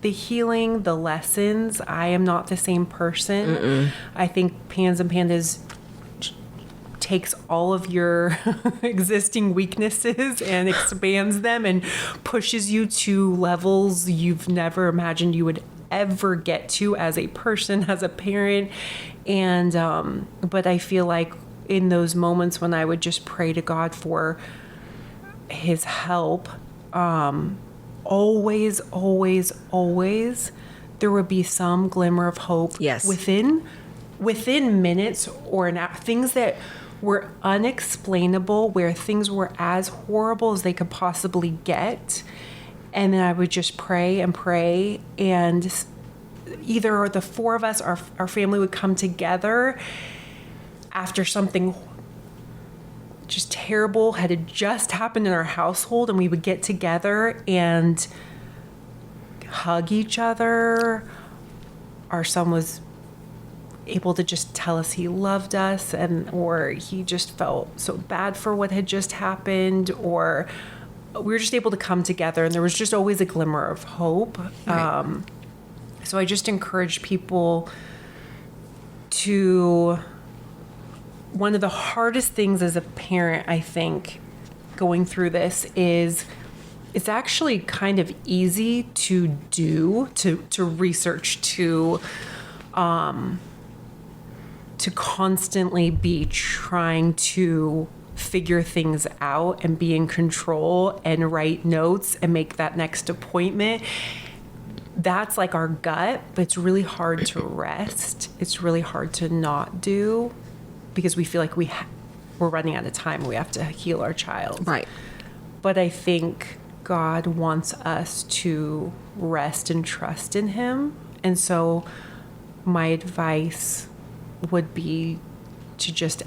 healing, the lessons. I am not the same person. I think Pans and Pandas takes all of your existing weaknesses and expands them and pushes you to levels you've never imagined you would ever get to as a person, as a parent. And but I feel like in those moments when I would just pray to God for his help, always there would be some glimmer of hope. Yes. Within minutes or things that were unexplainable, where things were as horrible as they could possibly get. And then I would just pray and pray, and either the four of us, our family would come together after something just terrible had just happened in our household, and we would get together and hug each other. Our son was able to just tell us he loved us, or he just felt so bad for what had just happened, or we were just able to come together, and there was just always a glimmer of hope. Right. So I just encourage people to, one of the hardest things as a parent, I think, going through this is it's actually kind of easy to do, to research, to constantly be trying to figure things out and be in control and write notes and make that next appointment. That's like our gut, but it's really hard to rest. It's really hard to not do because we feel like we're running out of time. We have to heal our child. right. But I think God wants us to rest and trust in him. And so my advice would be to just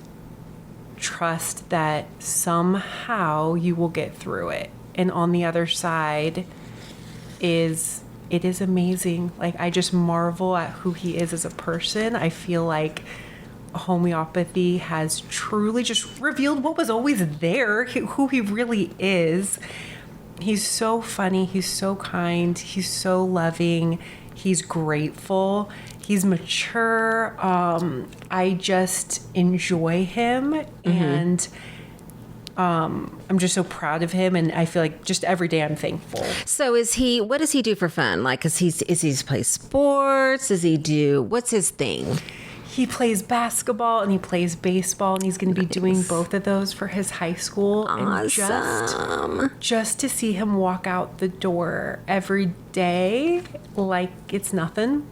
trust that somehow you will get through it. And on the other side it is amazing. Like, I just marvel at who he is as a person. I feel like homeopathy has truly just revealed what was always there, who he really is. He's so funny. He's so kind. He's so loving. He's grateful. He's mature. I just enjoy him, and I'm just so proud of him. And I feel like just every day I'm thankful. So what does he do for fun? Like, is he play sports? What's his thing? He plays basketball and he plays baseball, and he's going to be doing both of those for his high school. Awesome. And just to see him walk out the door every day like it's nothing.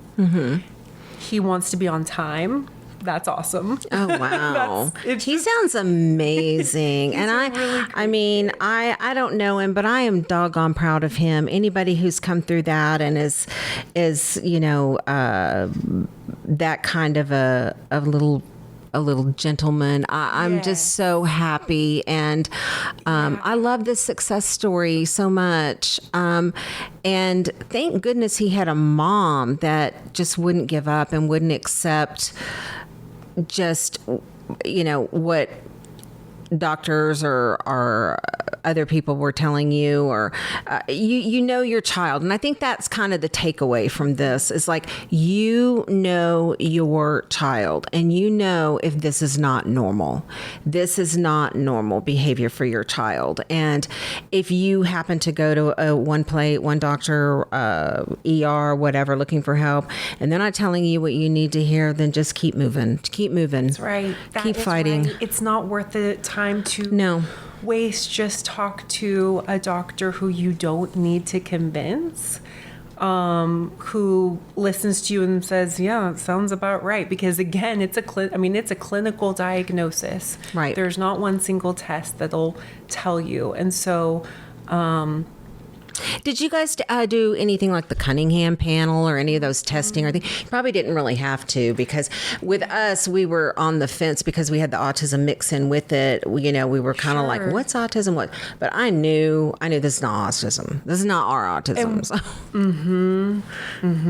He wants to be on time. That's awesome. Oh, wow. He sounds amazing. And I mean, I don't know him, but I am doggone proud of him. Anybody who's come through that and is that kind of a little a little gentleman. I'm just so happy. And I love this success story so much. And thank goodness he had a mom that just wouldn't give up and wouldn't accept just, what doctors or other people were telling you, or you know your child. And I think that's kind of the takeaway from this is like, you know your child and you know if this is not normal. This is not normal behavior for your child. And if you happen to go to one doctor, ER, whatever, looking for help, and they're not telling you what you need to hear, then just keep moving. Keep moving. That's right. Keep fighting. Right. It's not worth the time to waste. Just talk to a doctor who you don't need to convince, who listens to you and says, yeah, it sounds about right. Because again, it's a clinical diagnosis. Right. There's not one single test that'll tell you. And so, did you guys do anything like the Cunningham panel or any of those testing or things? You probably didn't really have to, because with us, we were on the fence because we had the autism mix in with it. We were kind of like, what's autism? What? But I knew this is not autism. This is not our autism.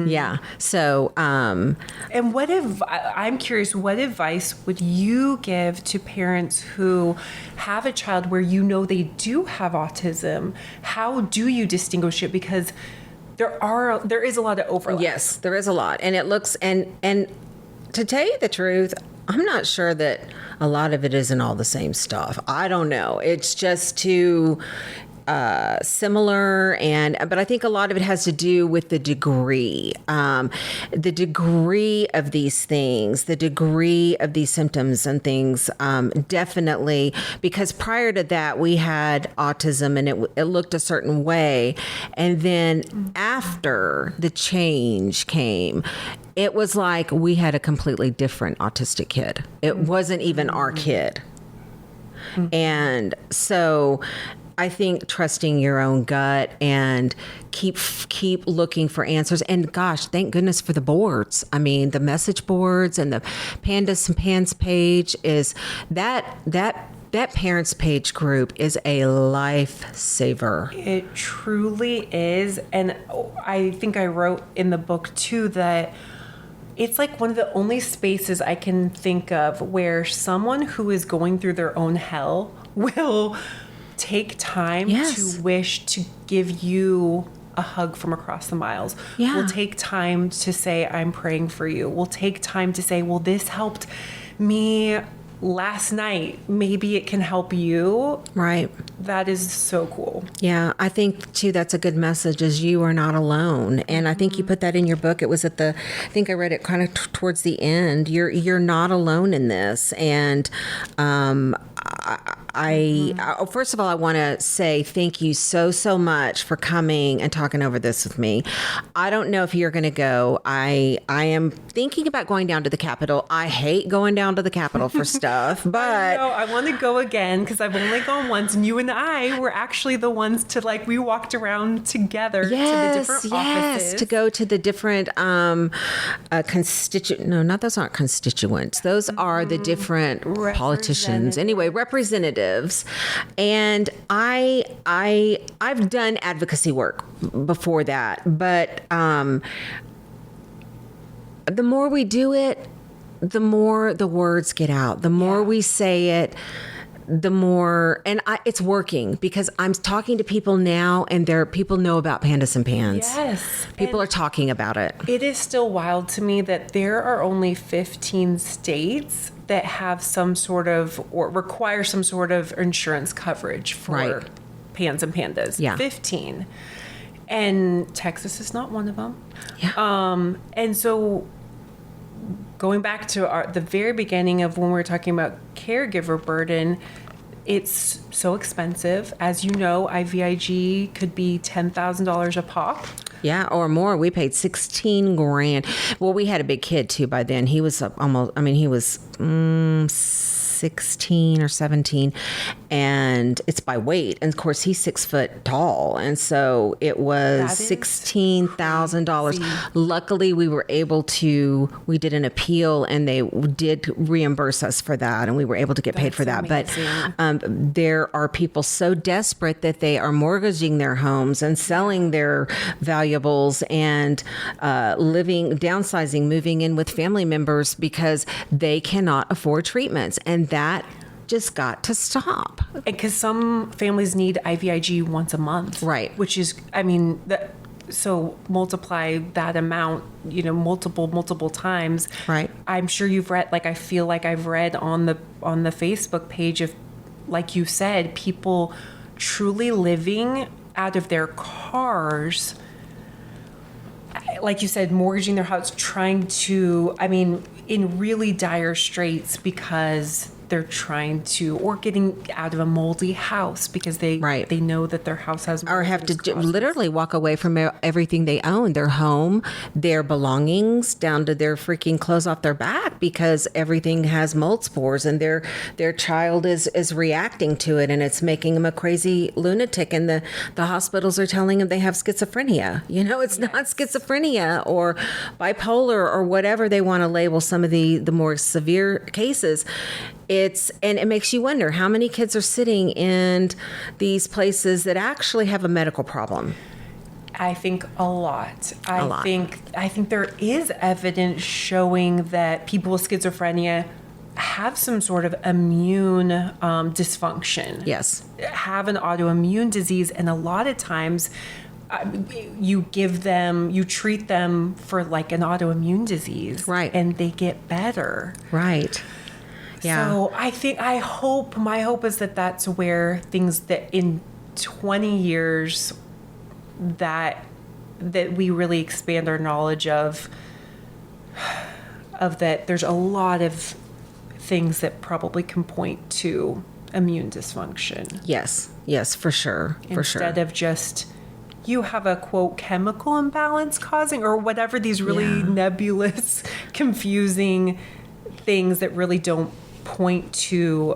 Yeah. So, and I'm curious, what advice would you give to parents who have a child where they do have autism? How do you distinguish it? Because there is a lot of overlap. Yes, there is a lot. And it looks, and to tell you the truth, I'm not sure that a lot of it isn't all the same stuff. I don't know. It's just too similar, but I think a lot of it has to do with the degree of these things, the degree of these symptoms and things. Definitely, because prior to that, we had autism and it looked a certain way. And then after the change came, it was like we had a completely different autistic kid. It wasn't even our kid. And so I think trusting your own gut and keep looking for answers. And gosh, thank goodness for the boards. I mean, the message boards and the Pandas and Pans page is that parents page group is a lifesaver. It truly is. And I think I wrote in the book too that it's like one of the only spaces I can think of where someone who is going through their own hell will take time to wish to give you a hug from across the miles. Yeah. We'll take time to say, I'm praying for you. We'll take time to say, well, this helped me last night. Maybe it can help you. Right. That is so cool. Yeah, I think too that's a good message, is you are not alone. And I think you put that in your book. It was I think I read it kind of towards the end. You're not alone in this. And I first of all, I want to say thank you so much for coming and talking over this with me. I don't know if you're going to go. I am thinking about going down to the Capitol. I hate going down to the Capitol for stuff, but I want to go again because I've only gone once, and you and I were actually the ones to we walked around together to the different offices. To go to the different those aren't constituents. Those are the different politicians. Anyway, representatives. And I've done advocacy work before that, but the more we do it, the more the words get out. The more we say it, the more, and it's working because I'm talking to people now, and people know about Pandas and Pans. Yes. People are talking about it. It is still wild to me that there are only 15 states that have some sort of, or require some sort of insurance coverage for Pans and Pandas. Yeah. 15. And Texas is not one of them. Yeah. And so going back to the very beginning of when we were talking about caregiver burden, it's so expensive. As you know, IVIG could be $10,000 a pop. Yeah, or more. We paid $16,000. Well, we had a big kid too by then. He was almost, he was 16 or 17, and it's by weight. And of course, he's 6 foot tall, and so it was $16,000. Luckily, we did an appeal, and they did reimburse us for that, and we were able to get paid for that. Amazing. But there are people so desperate that they are mortgaging their homes and selling their valuables and downsizing, moving in with family members because they cannot afford treatments, and that just got to stop. Because some families need IVIG once a month, right? Which is, so multiply that amount, multiple times, right? I'm sure you've read, I feel like I've read on the Facebook page of, like you said, people truly living out of their cars, like you said, mortgaging their house, trying to, in really dire straits because they're trying to, or getting out of a moldy house because they know that their house has, or have to literally walk away from everything they own, their home, their belongings, down to their freaking clothes off their back, because everything has mold spores, and their child is reacting to it, and it's making them a crazy lunatic, and the hospitals are telling them they have schizophrenia. It's not schizophrenia or bipolar or whatever they want to label some of the more severe cases. And it makes you wonder how many kids are sitting in these places that actually have a medical problem. I think a lot. I think there is evidence showing that people with schizophrenia have some sort of immune dysfunction. Yes. Have an autoimmune disease, and a lot of times you treat them for like an autoimmune disease. Right. And they get better. Right. Yeah. So my hope is that that's where things, that in 20 years that we really expand our knowledge of that there's a lot of things that probably can point to immune dysfunction. Yes, for sure. Instead of just, you have a quote chemical imbalance causing, or whatever, these really nebulous, confusing things that really don't point to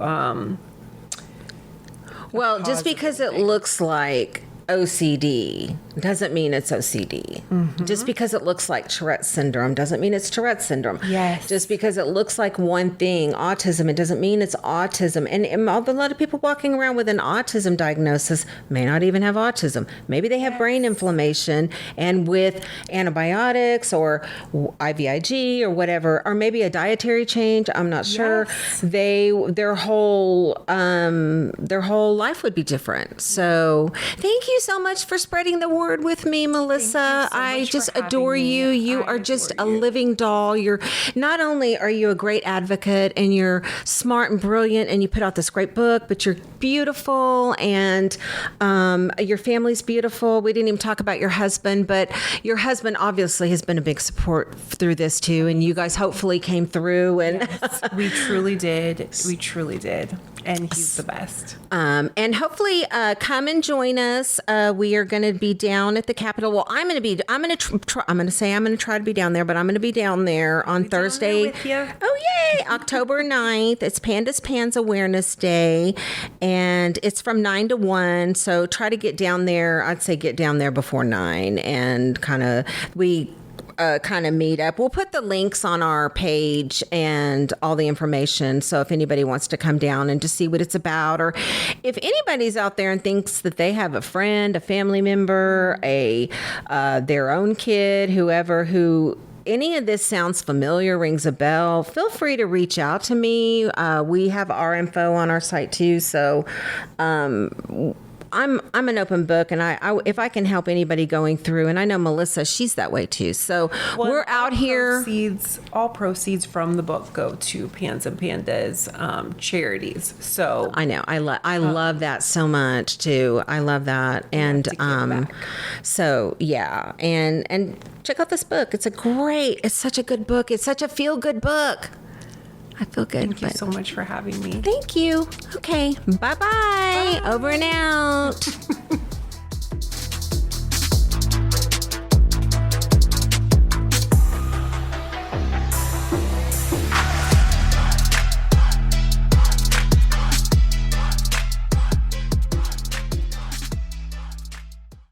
just because it looks like OCD doesn't mean it's OCD. Mm-hmm. Just because it looks like Tourette's syndrome doesn't mean it's Tourette's syndrome. Yes. Just because it looks like one thing, autism, it doesn't mean it's autism. And a lot of people walking around with an autism diagnosis may not even have autism. Maybe they have brain inflammation, and with antibiotics or IVIG or whatever, or maybe a dietary change, I'm not sure. Their whole life would be different. So thank you so much for spreading the word with me, Melissa. I just adore you. You are just a living doll. You're not only are you a great advocate, and you're smart and brilliant, and you put out this great book, but you're beautiful, and your family's beautiful. We didn't even talk about your husband, but your husband obviously has been a big support through this too, and you guys hopefully came through. And yes, we truly did. We truly did. And he's the best. And hopefully come and join us. We are going to be down at the Capitol. Well, I'm going to try to be down there, but I'm going to be down there on Thursday. With you? Oh, yay! October 9th. It's Pandas Pans Awareness Day, and it's from 9 to 1. So try to get down there. I'd say get down there before 9, and kind of meet up. We'll put the links on our page and all the information. So if anybody wants to come down and just see what it's about, or if anybody's out there and thinks that they have a friend, a family member, their own kid, who any of this sounds familiar, rings a bell, feel free to reach out to me. We have our info on our site too. So, I'm an open book, and I if I can help anybody going through, and I know Melissa, she's that way too. So we're out here. All proceeds from the book go to Pans and Pandas charities. So I know I love that so much too. I love that, and so yeah, and check out this book. It's such a good book. It's such a feel good book. I feel good. Thank you so much for having me. Thank you. Okay. Bye-bye. Over and out.